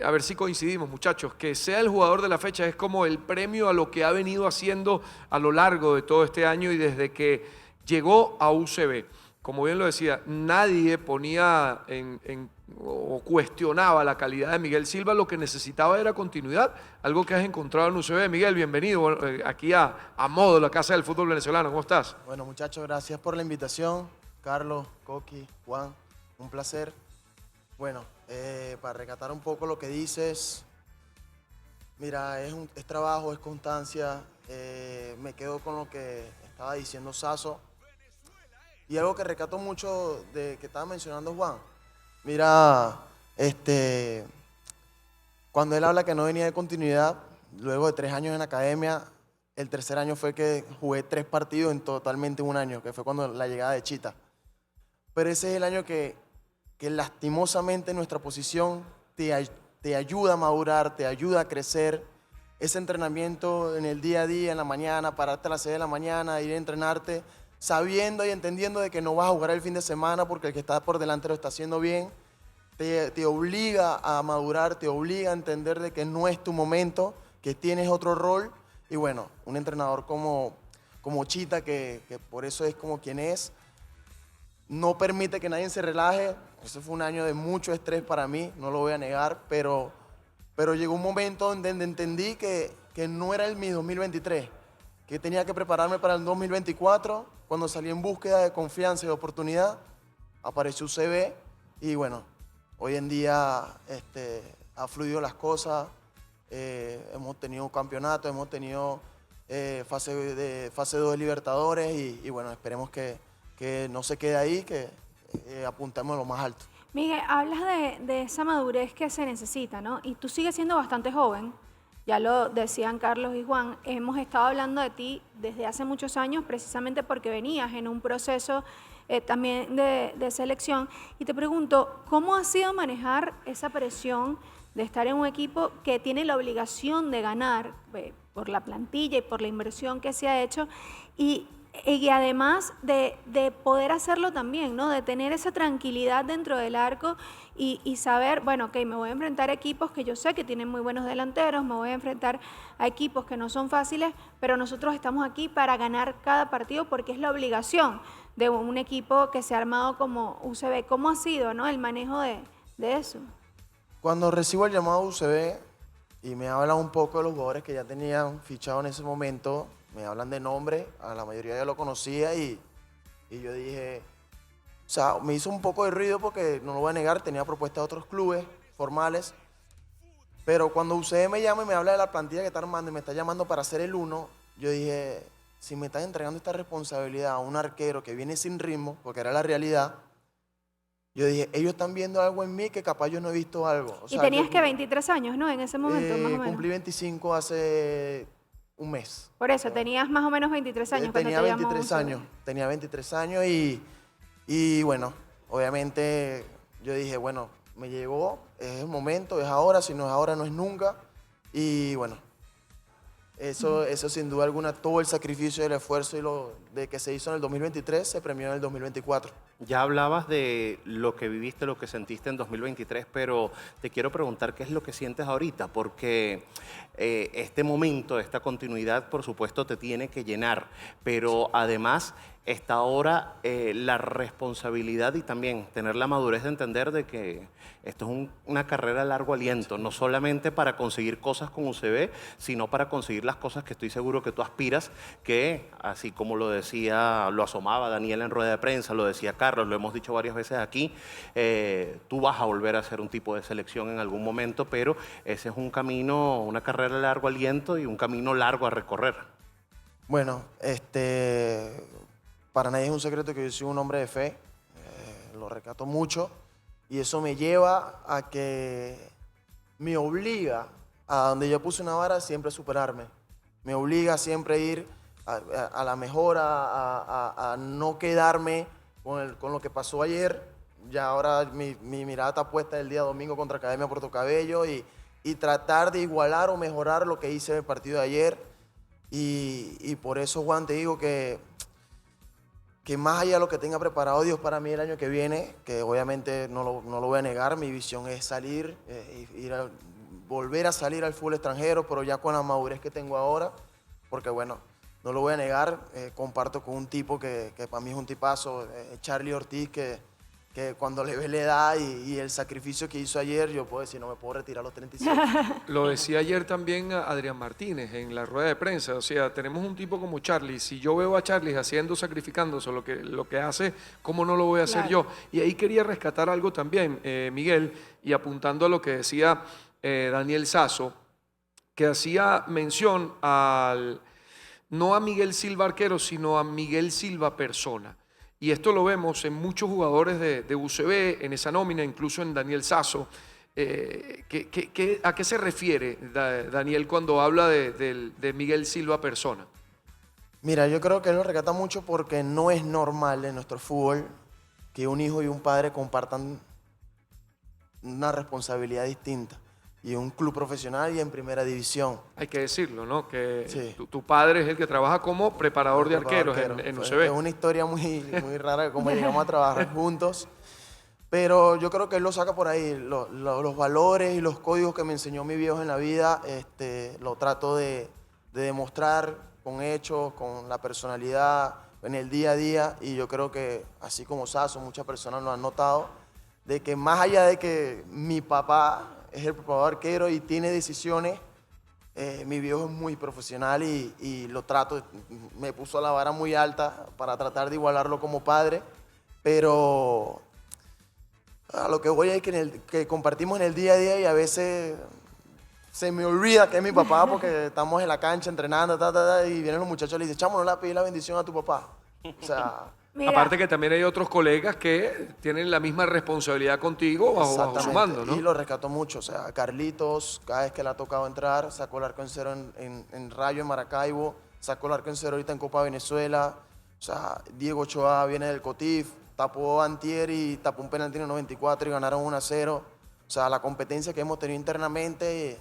a ver si coincidimos, muchachos, que sea el jugador de la fecha es como el premio a lo que ha venido haciendo a lo largo de todo este año y desde que llegó a UCB. Como bien lo decía, nadie ponía o cuestionaba la calidad de Miguel Silva. Lo que necesitaba era continuidad, algo que has encontrado en UCB. Miguel, bienvenido aquí a Modo, la casa del fútbol venezolano. ¿Cómo estás? Bueno, muchachos, gracias por la invitación. Carlos, Coqui, Juan, un placer. Bueno, para recatar un poco lo que dices, mira, es trabajo, es constancia. Me quedo con lo que estaba diciendo Sasso. Y algo que recato mucho de que estaba mencionando Juan, Mira, cuando él habla que no venía de continuidad, luego de 3 años en academia, el tercer año fue que jugué 3 partidos en totalmente un año, que fue cuando la llegada de Chita. Pero ese es el año que lastimosamente nuestra posición te ayuda a madurar, te ayuda a crecer. Ese entrenamiento en el día a día, en la mañana, pararte a las 6 de la mañana, ir a entrenarte, sabiendo y entendiendo de que no vas a jugar el fin de semana porque el que está por delante lo está haciendo bien, te obliga a madurar, te obliga a entender de que no es tu momento, que tienes otro rol. Y bueno, un entrenador como Chita, que por eso es como quien es, no permite que nadie se relaje. Ese fue un año de mucho estrés para mí, no lo voy a negar, pero llegó un momento donde entendí que no era mi 2023, que tenía que prepararme para el 2024. Cuando salí en búsqueda de confianza y de oportunidad, apareció UCB y bueno, hoy en día ha fluido las cosas, hemos tenido campeonato, hemos tenido fase 2 de Libertadores y bueno, esperemos que no se quede ahí, que apuntemos a lo más alto. Miguel, hablas de esa madurez que se necesita, ¿no? Y tú sigues siendo bastante joven, ya lo decían Carlos y Juan, hemos estado hablando de ti desde hace muchos años precisamente porque venías en un proceso también de selección. Y te pregunto, ¿cómo ha sido manejar esa presión de estar en un equipo que tiene la obligación de ganar por la plantilla y por la inversión que se ha hecho y además de poder hacerlo también, ¿no? De tener esa tranquilidad dentro del arco y saber, bueno, ok, me voy a enfrentar a equipos que yo sé que tienen muy buenos delanteros, me voy a enfrentar a equipos que no son fáciles, pero nosotros estamos aquí para ganar cada partido porque es la obligación de un equipo que se ha armado como UCB. ¿Cómo ha sido, ¿no? El manejo de eso? Cuando recibo el llamado UCB y me hablan un poco de los jugadores que ya tenían fichado en ese momento, me hablan de nombre, a la mayoría ya lo conocía y yo dije, o sea, me hizo un poco de ruido porque no lo voy a negar, tenía propuestas de otros clubes formales, pero cuando UCB me llama y me habla de la plantilla que está armando y me está llamando para ser el 1, yo dije, si me están entregando esta responsabilidad a un arquero que viene sin ritmo, porque era la realidad, yo dije, ellos están viendo algo en mí que capaz yo no he visto algo. O sea, y tenías que 23 años, ¿no? En ese momento, más o menos. Cumplí 25 hace un mes. Por eso, tenías más o menos 23 años cuando te llamó. Tenía 23 años y bueno, obviamente yo dije, bueno, me llegó, es el momento, es ahora, si no es ahora no es nunca. Y bueno, eso sin duda alguna, todo el sacrificio y el esfuerzo de que se hizo en el 2023 se premió en el 2024. Ya hablabas de lo que viviste, lo que sentiste en 2023, pero te quiero preguntar qué es lo que sientes ahorita, porque este momento, esta continuidad, por supuesto, te tiene que llenar, pero además está ahora la responsabilidad y también tener la madurez de entender de que esto es una carrera a largo aliento, no solamente para conseguir cosas con UCB, sino para conseguir las cosas que estoy seguro que tú aspiras, que así como lo decía, lo asomaba Daniel en rueda de prensa, lo decía Carlos, lo hemos dicho varias veces aquí, tú vas a volver a ser un tipo de selección en algún momento, pero ese es un camino, una carrera a largo aliento y un camino largo a recorrer. Bueno, para nadie es un secreto que yo soy un hombre de fe, lo recato mucho y eso me lleva a que me obliga a donde yo puse una vara siempre a superarme. Me obliga siempre a ir a la mejora, a no quedarme con lo que pasó ayer. Ya ahora mi mirada está puesta el día domingo contra Academia Puerto Cabello y tratar de igualar o mejorar lo que hice en el partido de ayer. Y por eso, Juan, te digo que más allá de lo que tenga preparado Dios para mí el año que viene, que obviamente no lo voy a negar, mi visión es salir, volver a salir al fútbol extranjero, pero ya con la madurez que tengo ahora, porque bueno, no lo voy a negar, comparto con un tipo que para mí es un tipazo, Charlie Ortiz, que cuando le ve la edad y el sacrificio que hizo ayer, yo puedo decir, no me puedo retirar a los 37. Lo decía ayer también Adrián Martínez en la rueda de prensa, o sea, tenemos un tipo como Charlie, si yo veo a Charlie sacrificándose lo que hace, ¿cómo no lo voy a hacer yo? Y ahí quería rescatar algo también, Miguel, y apuntando a lo que decía Daniel Sasso, que hacía mención no a Miguel Silva arquero, sino a Miguel Silva persona. y esto lo vemos en muchos jugadores de UCB, en esa nómina, incluso en Daniel Sasso. ¿A qué se refiere Daniel cuando habla de Miguel Silva persona? Mira, yo creo que él lo rescata mucho porque no es normal en nuestro fútbol que un hijo y un padre compartan una responsabilidad distinta. Y un club profesional y en primera división. Hay que decirlo, ¿no? Que sí. tu padre es el que trabaja como preparador de arqueros en UCB. Es una historia muy rara de cómo llegamos a trabajar juntos. Pero yo creo que él lo saca por ahí. Los valores y los códigos que me enseñó mi viejo en la vida, lo trato de demostrar con hechos, con la personalidad, en el día a día. Y yo creo que, así como Sasso, muchas personas lo han notado, de que más allá de que mi papá es el preparador arquero y tiene decisiones, mi viejo es muy profesional y lo trato, me puso la vara muy alta para tratar de igualarlo como padre, pero a lo que voy es que compartimos en el día a día y a veces se me olvida que es mi papá porque estamos en la cancha entrenando y vienen los muchachos y le dicen, chamo, no le pedí la bendición a tu papá. O sea... Mira. Aparte que también hay otros colegas que tienen la misma responsabilidad contigo bajo su mando, ¿no? Y lo rescato mucho. O sea, Carlitos, cada vez que le ha tocado entrar, sacó el arco en cero en Rayo, en Maracaibo, sacó el arco en cero ahorita en Copa Venezuela. O sea, Diego Ochoa viene del Cotif, tapó antier y tapó un penalti en el 94 y ganaron 1-0. O sea, la competencia que hemos tenido internamente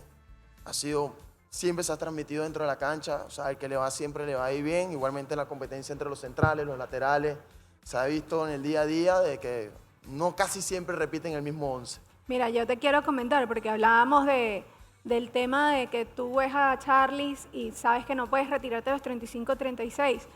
ha sido... Siempre se ha transmitido dentro de la cancha, o sea, el que le va siempre le va a ir bien, igualmente la competencia entre los centrales, los laterales, se ha visto en el día a día de que no casi siempre repiten el mismo 11. Mira, yo te quiero comentar, porque hablábamos del tema de que tú ves a Charlis y sabes que no puedes retirarte a los 35, 36.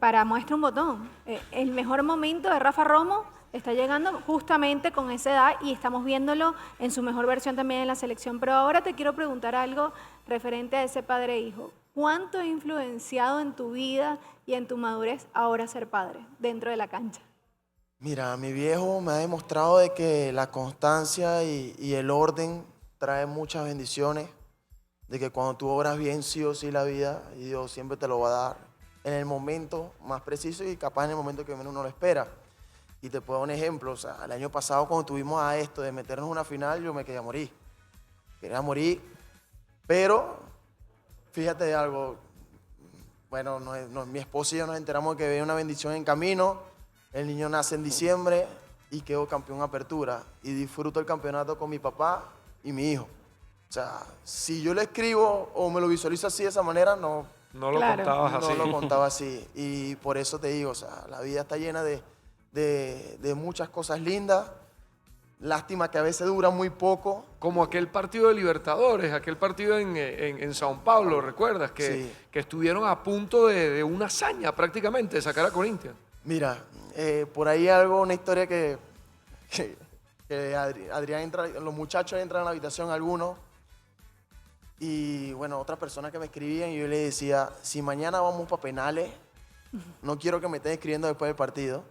Para muestra un botón, el mejor momento de Rafa Romo está llegando justamente con esa edad y estamos viéndolo en su mejor versión también en la selección. Pero ahora te quiero preguntar algo referente a ese padre e hijo. ¿Cuánto ha influenciado en tu vida y en tu madurez ahora ser padre dentro de la cancha? Mira, mi viejo me ha demostrado de que la constancia y el orden trae muchas bendiciones, de que cuando tú obras bien sí o sí la vida y Dios siempre te lo va a dar en el momento más preciso y capaz en el momento que menos uno lo espera. Y te puedo dar un ejemplo, o sea, el año pasado cuando tuvimos a esto de meternos en una final, yo me quería morir. Quería morir, pero fíjate de algo, bueno, mi esposa y yo nos enteramos de que había una bendición en camino, el niño nace en diciembre y quedo campeón apertura y disfruto el campeonato con mi papá y mi hijo. O sea, si yo lo escribo o me lo visualizo así de esa manera, no lo contabas así. No lo contaba así y por eso te digo, o sea, la vida está llena de muchas cosas lindas. Lástima que a veces dura muy poco. Como aquel partido de Libertadores, aquel partido en Sao Paulo, ¿recuerdas? Que estuvieron a punto de una hazaña prácticamente, de sacar a Corinthians. Mira, por ahí una historia que Adrián entra, los muchachos entran a la habitación, algunos, y bueno, otras personas que me escribían y yo les decía, si mañana vamos para penales, no quiero que me estén escribiendo después del partido.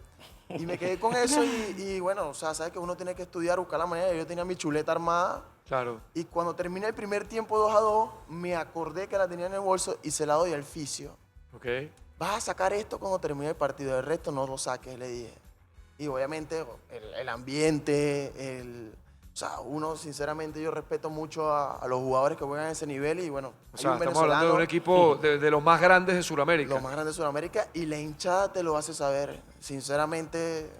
Y me quedé con eso y bueno, o sea, sabes que uno tiene que estudiar, buscar la manera. Yo tenía mi chuleta armada. Claro. Y cuando terminé el primer tiempo 2-2, me acordé que la tenía en el bolso y se la doy al fisio. Ok. Vas a sacar esto cuando termine el partido, el resto no lo saques, le dije. Y obviamente el ambiente, o sea, uno sinceramente yo respeto mucho a los jugadores que juegan a ese nivel y bueno, o sea, estamos hablando de un equipo de los más grandes de Sudamérica. Los más grandes de Sudamérica y la hinchada te lo hace saber. Sinceramente,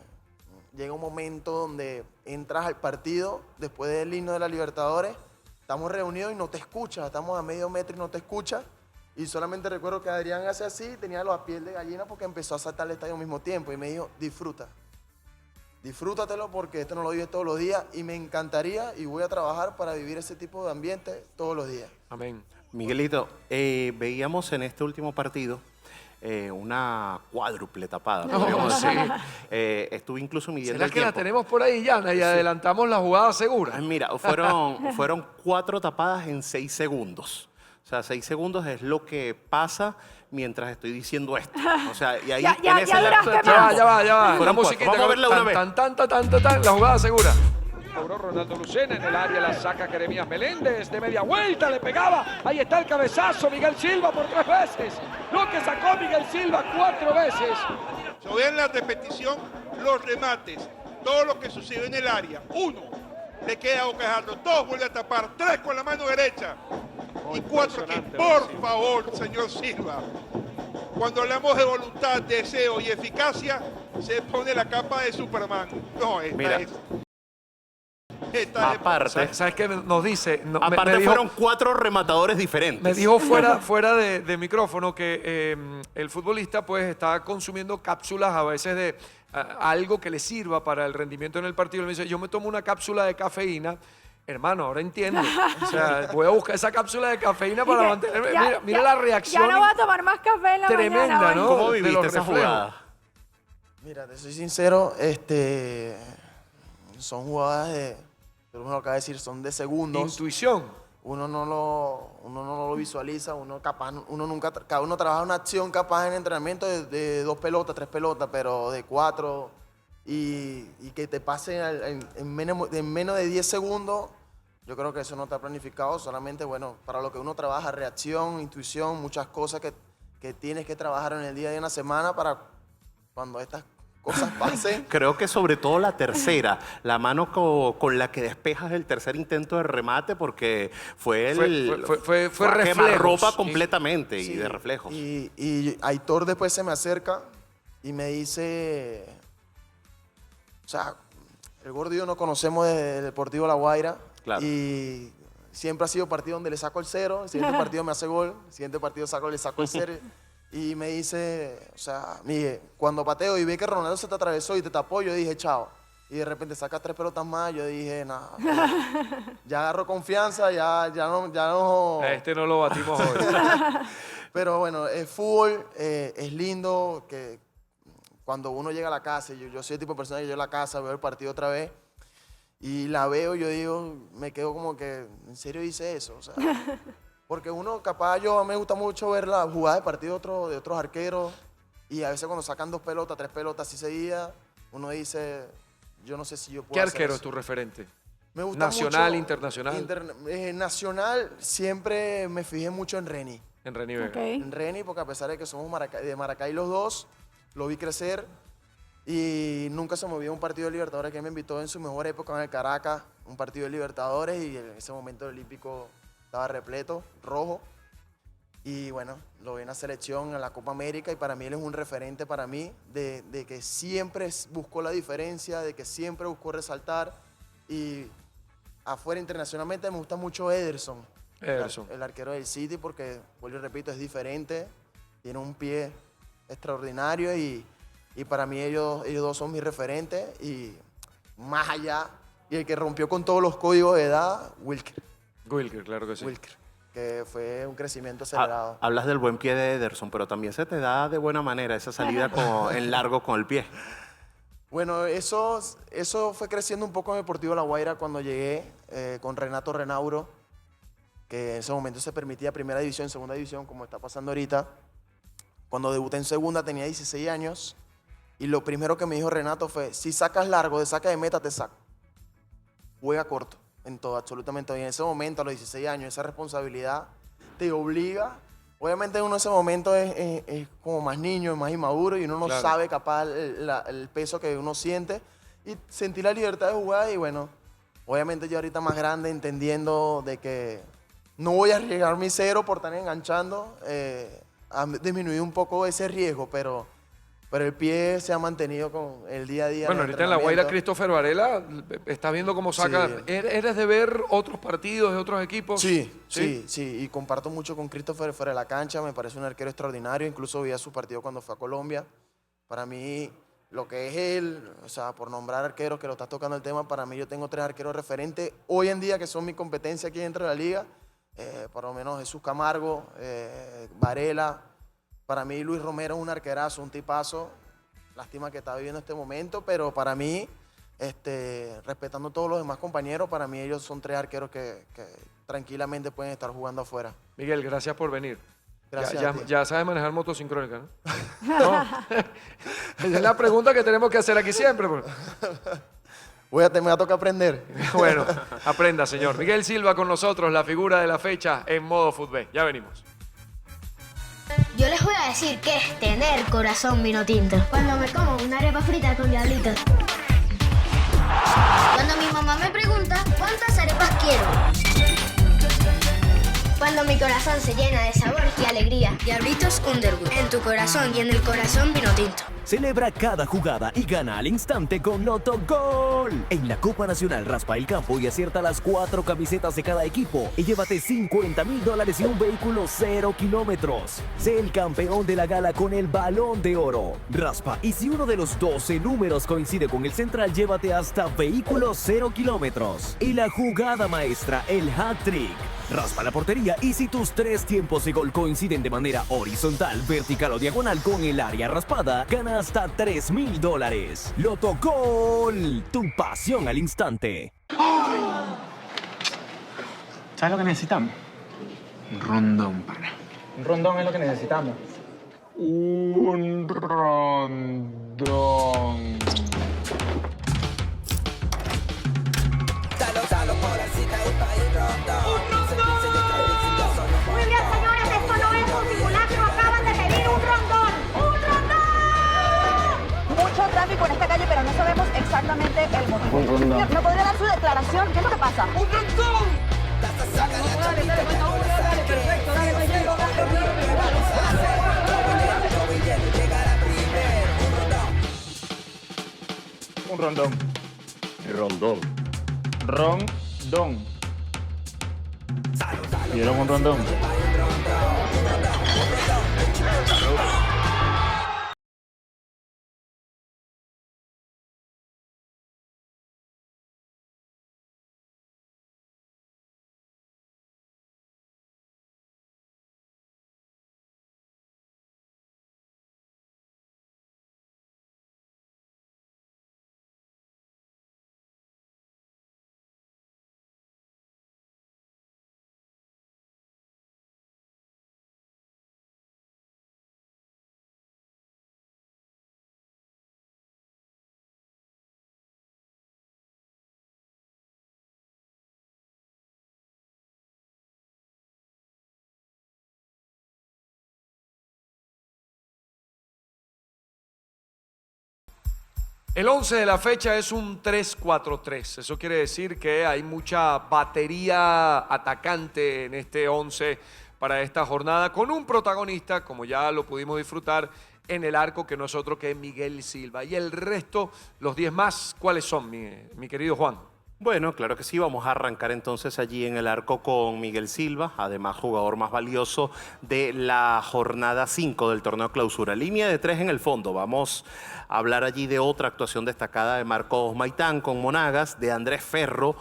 llega un momento donde entras al partido después del himno de la Libertadores, estamos reunidos y no te escucha, estamos a medio metro y no te escucha. Y solamente recuerdo que Adrián hace así, tenía la piel de gallina porque empezó a saltar el estadio al mismo tiempo y me dijo, disfruta. Disfrútatelo porque esto no lo vives todos los días y me encantaría y voy a trabajar para vivir ese tipo de ambiente todos los días. Amén. Miguelito, veíamos en este último partido una cuádruple tapada, podríamos decir. Estuve incluso midiendo el tiempo. ¿Será que la tenemos por ahí, Yana, y adelantamos la jugada segura? Mira, fueron 4 tapadas en 6 segundos. O sea, 6 segundos es lo que pasa mientras estoy diciendo esto. O sea, y ahí ya va. La musiquita. Vamos a verla una vez. La jugada segura. cobró Ronaldo Lucena en el área, la saca Jeremías Meléndez, de media vuelta le pegaba, ahí está el cabezazo, Miguel Silva por 3 veces, lo que sacó Miguel Silva 4 veces. Se vean la repetición, los remates, todo lo que sucede en el área. 1, le queda a Bocajardo, 2, vuelve a tapar, 3 con la mano derecha y 4 que, por favor, señor Silva, cuando hablamos de voluntad, deseo y eficacia, se pone la capa de Superman. No, esta es... Aparte, ¿Sabes qué nos dice? Aparte fueron 4 rematadores diferentes. Me dijo fuera de micrófono que el futbolista pues está consumiendo cápsulas a veces de algo que le sirva para el rendimiento en el partido. Él me dice, yo me tomo una cápsula de cafeína. Hermano, ahora entiendo. O sea, voy a buscar esa cápsula de cafeína para mantenerme. Mira la reacción. Ya no va a tomar más café en la tremenda, mañana. ¿no? ¿Cómo De viviste los esa reflejos. jugada? Mira, te soy sincero, son jugadas de, tú me lo acabas de decir, son de segundos. Intuición. Uno no lo visualiza, cada uno trabaja una acción capaz en entrenamiento de 2 pelotas, 3 pelotas, pero de 4 y que te pase en menos de 10 segundos, yo creo que eso no está planificado, solamente, bueno, para lo que uno trabaja, reacción, intuición, muchas cosas que tienes que trabajar en el día de una semana para cuando estas cosas pasen. Creo que sobre todo la tercera, la mano con la que despejas el tercer intento de remate, porque fue Fue a reflejos. quemarropa completamente y de reflejos. Y Aitor después se me acerca y me dice, o sea, el gordo y yo nos conocemos desde el Deportivo La Guaira. Claro. Y siempre ha sido partido donde le saco el 0, el siguiente partido me hace gol, el siguiente partido le saco el 0. Y me dice, o sea, Miguel, cuando pateo y ve que Ronaldo se te atravesó y te tapó, yo dije, chao. Y de repente saca 3 pelotas más, yo dije, nada, ya agarro confianza, ya no... A este no lo batimos hoy. Pero bueno, el fútbol es lindo, que cuando uno llega a la casa, yo soy el tipo de persona que yo a la casa veo el partido otra vez, y la veo, yo digo, me quedo como que, ¿en serio hice eso? O sea, porque uno, capaz, me gusta mucho ver la jugada de partido de otros arqueros, y a veces cuando sacan 2 pelotas, 3 pelotas así seguidas, uno dice, yo no sé si yo puedo ¿Qué hacer arquero eso. es tu referente? Me gusta ¿Nacional, mucho, internacional? Nacional, siempre me fijé mucho en Reni. En Reni Vega. En Reni, porque a pesar de que somos de Maracay los dos, lo vi crecer y nunca se movió un partido de Libertadores, que él me invitó en su mejor época en el Caracas, un partido de Libertadores, y en ese momento el Olímpico estaba repleto, rojo. Y bueno, lo vi en la selección, en la Copa América, y para mí él es un referente para mí, de que siempre buscó la diferencia, de que siempre buscó resaltar. Y afuera internacionalmente me gusta mucho Ederson. El arquero del City, porque, vuelvo y repito, es diferente, tiene un pie extraordinario y para mí ellos dos son mis referentes, y más allá, y el que rompió con todos los códigos de edad, Wilker. Wilker, claro que sí. Wilker, que fue un crecimiento acelerado. Hablas del buen pie de Ederson, pero también se te da de buena manera esa salida en largo con el pie. Bueno, eso fue creciendo un poco en Deportivo La Guaira cuando llegué con Renato Renauro, que en ese momento se permitía primera división, segunda división, como está pasando ahorita. Cuando debuté en segunda tenía 16 años y lo primero que me dijo Renato fue, si sacas largo, de saca de meta, te saco. Juega corto en todo, absolutamente todo. Y en ese momento, a los 16 años, esa responsabilidad te obliga. Obviamente uno en ese momento es como más niño, más inmaduro, y uno no sabe capaz el peso que uno siente, y sentir la libertad de jugar. Y bueno, obviamente yo ahorita más grande, entendiendo de que no voy a arriesgar mi 0 por estar enganchando, ha disminuido un poco ese riesgo, pero el pie se ha mantenido con el día a día. Bueno, ahorita en La Guaira, Christopher Varela, estás viendo cómo saca. Sí. ¿Eres de ver otros partidos de otros equipos? Sí, y comparto mucho con Christopher fuera de la cancha, me parece un arquero extraordinario, incluso vi a su partido cuando fue a Colombia. Para mí, lo que es él, o sea, por nombrar arqueros, que lo estás tocando el tema, para mí yo tengo 3 arqueros referentes hoy en día que son mi competencia aquí dentro de la liga, por lo menos Jesús Camargo, Varela. Para mí Luis Romero es un arquerazo, un tipazo, lástima que está viviendo este momento, pero para mí, respetando a todos los demás compañeros, para mí ellos son 3 arqueros que tranquilamente pueden estar jugando afuera. Miguel, gracias por venir. Gracias Ya, a ti. ya sabes manejar moto sincrónica, ¿no? No. Esa es la pregunta que tenemos que hacer aquí siempre. Me va a tocar aprender. Bueno, aprenda, señor. Miguel Silva con nosotros, la figura de la fecha en modo fútbol. Ya venimos. Yo les voy a decir qué es tener corazón vino tinto. Cuando me como una arepa frita con diablitos. Cuando mi mamá me pregunta cuántas arepas quiero. Cuando mi corazón se llena de sabor y alegría. Diablitos Underwood. En tu corazón y en el corazón vino tinto. Celebra cada jugada y gana al instante con Loto Gol. En la Copa Nacional raspa el campo y acierta las 4 camisetas de cada equipo y llévate $50,000 y un vehículo 0 kilómetros. Sé el campeón de la gala con el Balón de Oro. Raspa y si uno de los 12 números coincide con el central, llévate hasta vehículo 0 kilómetros. Y la jugada maestra, el hat-trick. Raspa la portería y si tus 3 tiempos de gol coinciden de manera horizontal, vertical o diagonal con el área raspada, gana hasta $3,000. Loto Gol, tu pasión al instante. ¿Sabes lo que necesitamos? Un rondón, pana. Un rondón es lo que necesitamos. Un rondón. Muy bien, señores, esto no es un simulacro, acaban de pedir un rondón. ¡Un rondón! Mucho tráfico en esta calle, pero no sabemos exactamente el motivo. Un rondón. ¿Me podría dar su declaración? ¿Qué es lo que pasa? ¡Un rondón! Dale, perfecto, dale, me llego, Un rondón. Rondón. Rondón. ¿Vieron un rondón? El 11 de la fecha es un 3-4-3. Eso quiere decir que hay mucha batería atacante en este 11 para esta jornada, con un protagonista, como ya lo pudimos disfrutar, en el arco, que no es otro que Miguel Silva. Y el resto, los 10 más, ¿cuáles son, mi querido Juan? Bueno, claro que sí, vamos a arrancar entonces allí en el arco con Miguel Silva, además jugador más valioso de la jornada 5 del torneo clausura. Línea de 3 en el fondo, vamos a hablar allí de otra actuación destacada de Marcos Maitán con Monagas, de Andrés Ferro,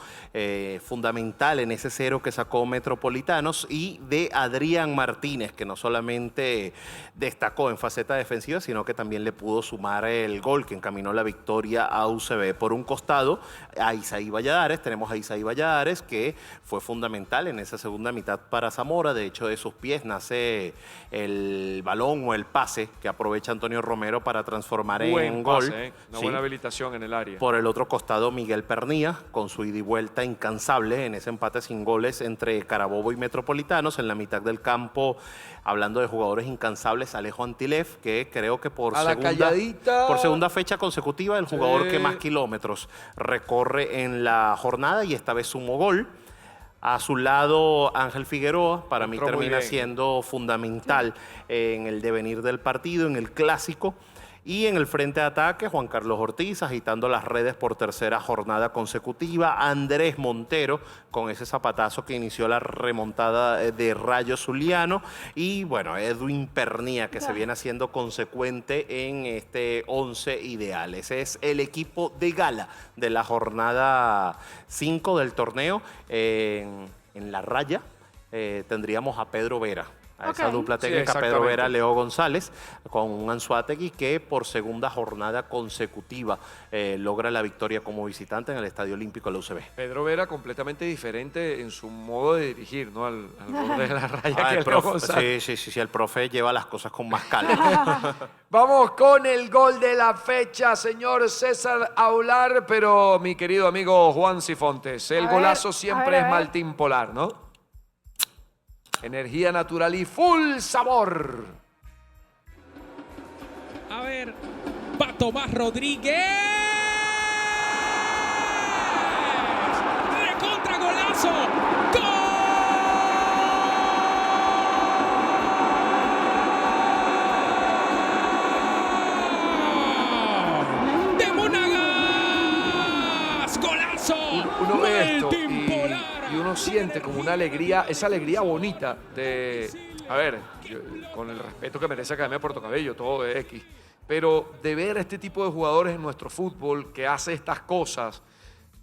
fundamental en ese 0 que sacó Metropolitanos, y de Adrián Martínez, que no solamente destacó en faceta defensiva, sino que también le pudo sumar el gol que encaminó la victoria a UCB. Por un costado, a Isaí Valladares, tenemos a Isaí Valladares, que fue fundamental en esa segunda mitad para Zamora. De hecho, de sus pies nace el balón o el pase que aprovecha Antonio Romero para transformar en gol. Una buena habilitación en el área. Por el otro costado, Miguel Pernía, con su ida y vuelta incansable en ese empate sin goles entre Carabobo y Metropolitanos. En la mitad del campo, hablando de jugadores incansables, Alejo Antilef, que creo que por segunda fecha consecutiva, el jugador que más kilómetros recorre en la jornada, y esta vez sumó gol. A su lado, Ángel Figueroa, para mí termina siendo fundamental en el devenir del partido, en el clásico. Y en el frente de ataque, Juan Carlos Ortiz agitando las redes por tercera jornada consecutiva. Andrés Montero con ese zapatazo que inició la remontada de Rayo Zuliano. Y bueno, Edwin Pernía, que se viene haciendo consecuente en este 11 ideal. Ese es el equipo de gala de la jornada 5 del torneo. En la raya tendríamos a Pedro Vera, a esa dupla técnica, Pedro Vera, Leo González, con un Anzoátegui que por segunda jornada consecutiva logra la victoria como visitante en el Estadio Olímpico de la UCB. Pedro Vera completamente diferente en su modo de dirigir, ¿no? Al borde de la raya que Leo González. Sí, el profe lleva las cosas con más calma. Vamos con el gol de la fecha, señor César Aular, pero mi querido amigo Juan Cifontes, el golazo siempre es Maltín Polar, ¿no? Energía natural y full sabor. A ver, va Tomás Rodríguez. ¡Recontra golazo! ¡Gol! ¡De Monagas! ¡Golazo! Uno ve esto y uno siente como una alegría, esa alegría bonita de, a ver, con el respeto que merece Academia Puerto Cabello, todo de X, pero de ver a este tipo de jugadores en nuestro fútbol que hace estas cosas,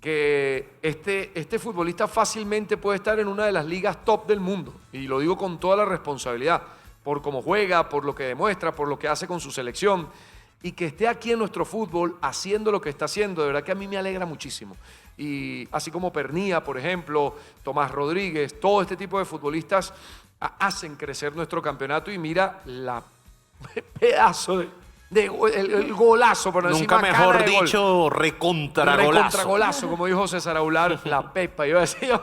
que este futbolista fácilmente puede estar en una de las ligas top del mundo, y lo digo con toda la responsabilidad, por cómo juega, por lo que demuestra, por lo que hace con su selección, y que esté aquí en nuestro fútbol haciendo lo que está haciendo, de verdad que a mí me alegra muchísimo. Y así como Pernía, por ejemplo, Tomás Rodríguez, todo este tipo de futbolistas hacen crecer nuestro campeonato y mira la pedazo el golazo, por no decir Nunca mejor macana de gol. dicho, recontragolazo. Recontragolazo, como dijo César Aular, la pepa. Yo decía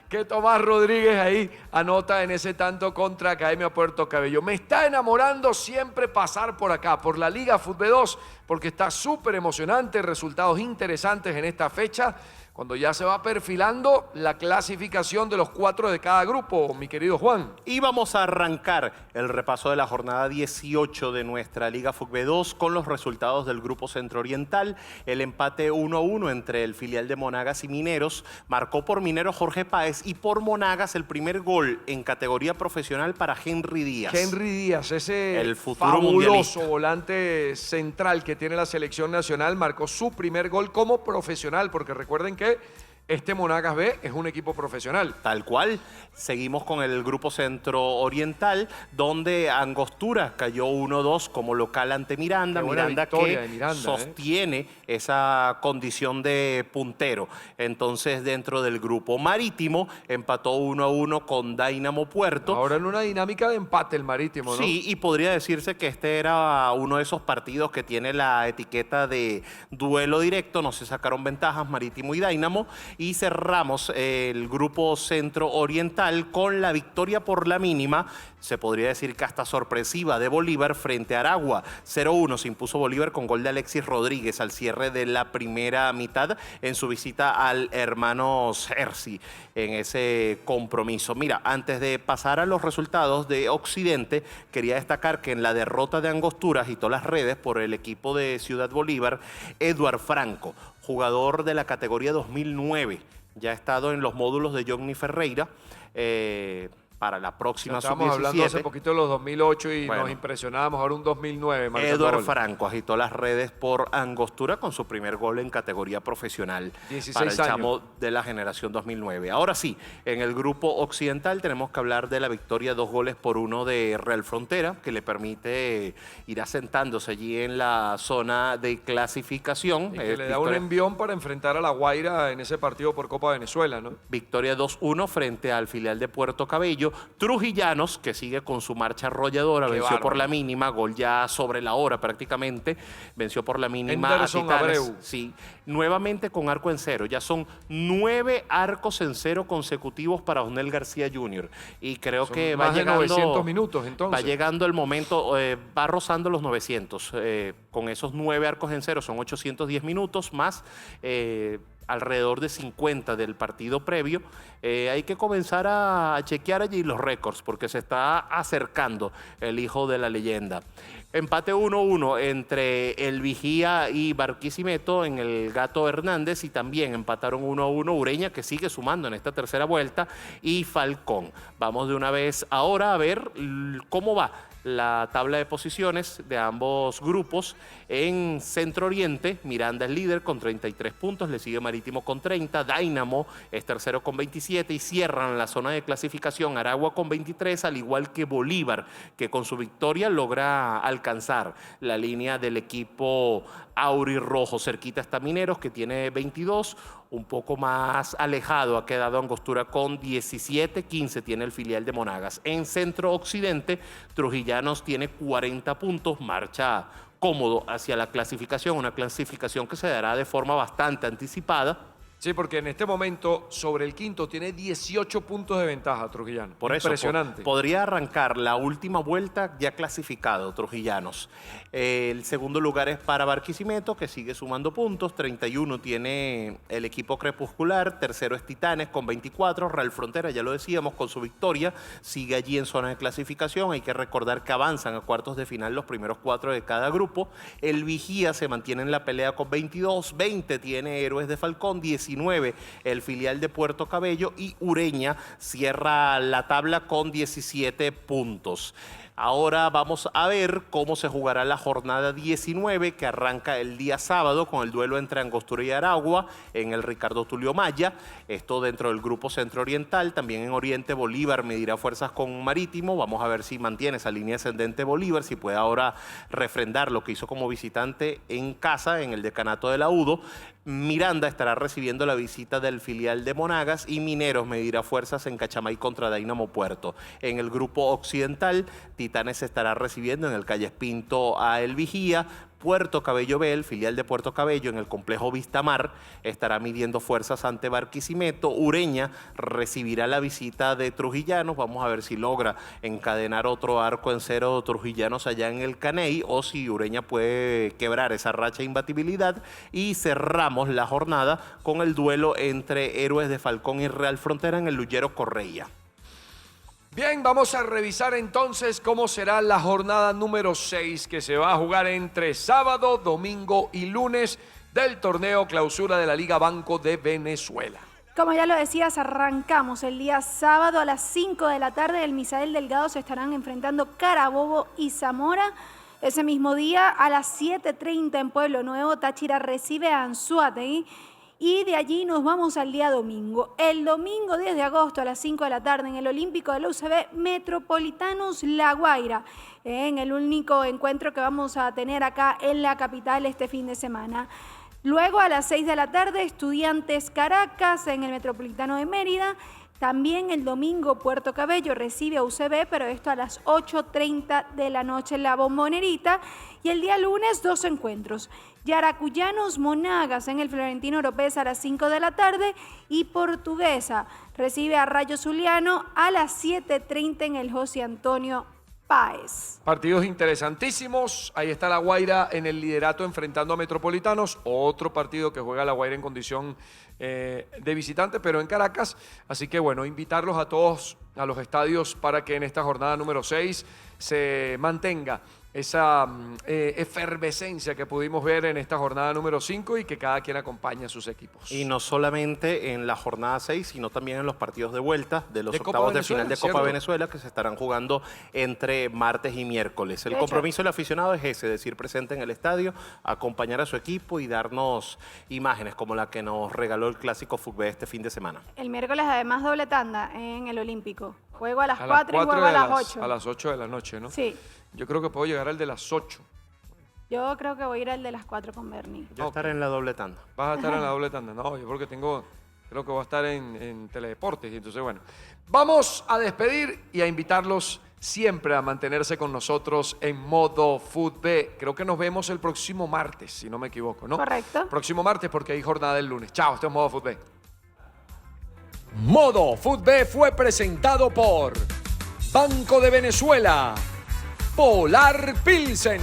que Tomás Rodríguez ahí anota en ese tanto contra Academia Puerto Cabello. Me está enamorando siempre pasar por acá, por la Liga Fútbol 2, porque está súper emocionante, resultados interesantes en esta fecha, cuando ya se va perfilando la clasificación de los 4 de cada grupo, mi querido Juan. Y vamos a arrancar el repaso de la jornada 18 de nuestra Liga Fútbol 2 con los resultados del Grupo Centro Oriental. El empate 1-1 entre el filial de Monagas y Mineros. Marcó por Mineros Jorge Páez y por Monagas el primer gol en categoría profesional para Henry Díaz. Henry Díaz, ese el futuro fabuloso volante central que tiene la selección nacional, marcó su primer gol como profesional, porque recuerden que este Monagas B es un equipo profesional. Tal cual. Seguimos con el Grupo Centro Oriental, donde Angostura cayó 1-2 como local ante Miranda. Miranda que sostiene esa condición de puntero. Entonces, dentro del Grupo Marítimo, empató 1-1 con Dynamo Puerto. Ahora en una dinámica de empate el Marítimo, ¿no? Sí, y podría decirse que este era uno de esos partidos que tiene la etiqueta de duelo directo. No se sacaron ventajas Marítimo y Dynamo. Y cerramos el Grupo Centro Oriental con la victoria por la mínima, se podría decir que hasta sorpresiva, de Bolívar frente a Aragua. 0-1 se impuso Bolívar con gol de Alexis Rodríguez al cierre de la primera mitad en su visita al Hermanos Hercy en ese compromiso. Mira, antes de pasar a los resultados de Occidente, quería destacar que en la derrota de Angostura agitó las redes por el equipo de Ciudad Bolívar, Eduard Franco, jugador de la categoría 2009, ya ha estado en los módulos de Johnny Ferreira para la próxima sub-17. Estábamos hablando hace poquito de los 2008 y nos impresionábamos, ahora un 2009. Eduard Franco agitó las redes por Angostura con su primer gol en categoría profesional 16 para el años. chamo de la generación 2009. Ahora sí, en el Grupo Occidental tenemos que hablar de la victoria 2-1 de Real Frontera, que le permite ir asentándose allí en la zona de clasificación. Y que le da un envión para enfrentar a La Guaira en ese partido por Copa Venezuela, ¿no? Victoria 2-1 frente al filial de Puerto Cabello. Trujillanos, que sigue con su marcha arrolladora, venció por la mínima, gol ya sobre la hora prácticamente, venció por la mínima Henderson a Titanes. Abreu. Sí, nuevamente con arco en cero, ya son 9 arcos en cero consecutivos para Osnel García Jr. Y creo que va más de llegando 900 minutos, entonces. Va llegando el momento, va rozando los 900. Con esos 9 arcos en cero son 810 minutos más alrededor de 50 del partido previo. Hay que comenzar a chequear allí los récords porque se está acercando el hijo de la leyenda. Empate 1-1 entre el Vigía y Barquisimeto en el Gato Hernández, y también empataron 1-1 Ureña, que sigue sumando en esta tercera vuelta, y Falcón. Vamos de una vez ahora a ver cómo va la tabla de posiciones de ambos grupos. En Centro Oriente, Miranda es líder con 33 puntos, le sigue Marítimo con 30, Dynamo es tercero con 27 y cierran la zona de clasificación Aragua con 23, al igual que Bolívar, que con su victoria logra alcanzar la línea del equipo aurirrojo. Cerquita está Mineros, que tiene 22, un poco más alejado ha quedado Angostura con 17, 15 tiene el filial de Monagas. En Centro Occidente, Trujillanos tiene 40 puntos, marcha cómodo hacia la clasificación, una clasificación que se dará de forma bastante anticipada. Sí, porque en este momento sobre el quinto tiene 18 puntos de ventaja Trujillano. Por eso, impresionante. Podría arrancar la última vuelta ya clasificado Trujillanos. El segundo lugar es para Barquisimeto, que sigue sumando puntos. 31 tiene el equipo crepuscular. Tercero es Titanes con 24. Real Frontera, ya lo decíamos, con su victoria sigue allí en zona de clasificación. Hay que recordar que avanzan a cuartos de final los primeros 4 de cada grupo. El Vigía se mantiene en la pelea con 22. 20 tiene Héroes de Falcón. 19 el filial de Puerto Cabello, y Ureña cierra la tabla con 17 puntos. Ahora vamos a ver cómo se jugará la jornada 19, que arranca el día sábado con el duelo entre Angostura y Aragua en el Ricardo Tulio Maya. Esto dentro del grupo Centro Oriental. También en Oriente, Bolívar medirá fuerzas con Marítimo. Vamos a ver si mantiene esa línea ascendente Bolívar, si puede ahora refrendar lo que hizo como visitante en casa en el decanato de la UDO. Miranda estará recibiendo la visita del filial de Monagas, y Mineros medirá fuerzas en Cachamay contra Dynamo Puerto. En el grupo occidental, Titanes estará recibiendo en el Calles Pinto a El Vigía. Puerto Cabello B, el filial de Puerto Cabello, en el complejo Vistamar, estará midiendo fuerzas ante Barquisimeto. Ureña recibirá la visita de Trujillanos. Vamos a ver si logra encadenar otro arco en cero Trujillanos allá en el Caney, o si Ureña puede quebrar esa racha de imbatibilidad. Y cerramos la jornada con el duelo entre Héroes de Falcón y Real Frontera en el Luyero Correia. Bien, vamos a revisar entonces cómo será la jornada número 6, que se va a jugar entre sábado, domingo y lunes del torneo clausura de la Liga Banco de Venezuela. Como ya lo decías, arrancamos el día sábado a las 5 de la tarde. El Misael Delgado se estarán enfrentando Carabobo y Zamora. Ese mismo día, a las 7:30 en Pueblo Nuevo, Táchira recibe a Anzoátegui. Y de allí nos vamos al día domingo. El domingo 10 de agosto a las 5 de la tarde en el Olímpico de la UCB, Metropolitanos La Guaira, en el único encuentro que vamos a tener acá en la capital este fin de semana. Luego a las 6 de la tarde, Estudiantes Caracas en el Metropolitano de Mérida. También el domingo Puerto Cabello recibe a UCB, pero esto a las 8:30 de la noche en la Bombonerita. Y el día lunes 2 encuentros. Yaracuyanos Monagas en el Florentino Oropesa a las 5 de la tarde, y Portuguesa recibe a Rayo Zuliano a las 7:30 en el José Antonio Páez. Partidos interesantísimos. Ahí está La Guaira en el liderato enfrentando a Metropolitanos. Otro partido que juega La Guaira en condición de visitante, pero en Caracas. Así que bueno, invitarlos a todos a los estadios para que en esta jornada número 6 se mantenga esa efervescencia que pudimos ver en esta jornada número 5, y que cada quien acompañe a sus equipos. Y no solamente en la jornada 6, sino también en los partidos de vuelta de los de octavos de final de Copa ¿cierto? Venezuela, que se estarán jugando entre martes y miércoles. El compromiso del aficionado es ese, decir presente en el estadio, acompañar a su equipo y darnos imágenes como la que nos regaló el Clásico Fútbol este fin de semana. El miércoles además doble tanda en el Olímpico. Juego a las 4 y juego a las 8. A las 8 de la noche, ¿no? Sí. Yo creo que puedo llegar al de las 8. Yo creo que voy a ir al de las 4 con Bernie. Yo estaré en la doble tanda. ¿Vas a estar en la doble tanda? No, yo porque creo que voy a estar en Teledeportes. Y entonces, bueno, vamos a despedir y a invitarlos siempre a mantenerse con nosotros en Modo Fútbol. Creo que nos vemos el próximo martes, si no me equivoco, ¿no? Correcto. Próximo martes, porque hay jornada el lunes. Chao, esto es Modo Fútbol. Modo Fútbol fue presentado por Banco de Venezuela, Polar Pilsen,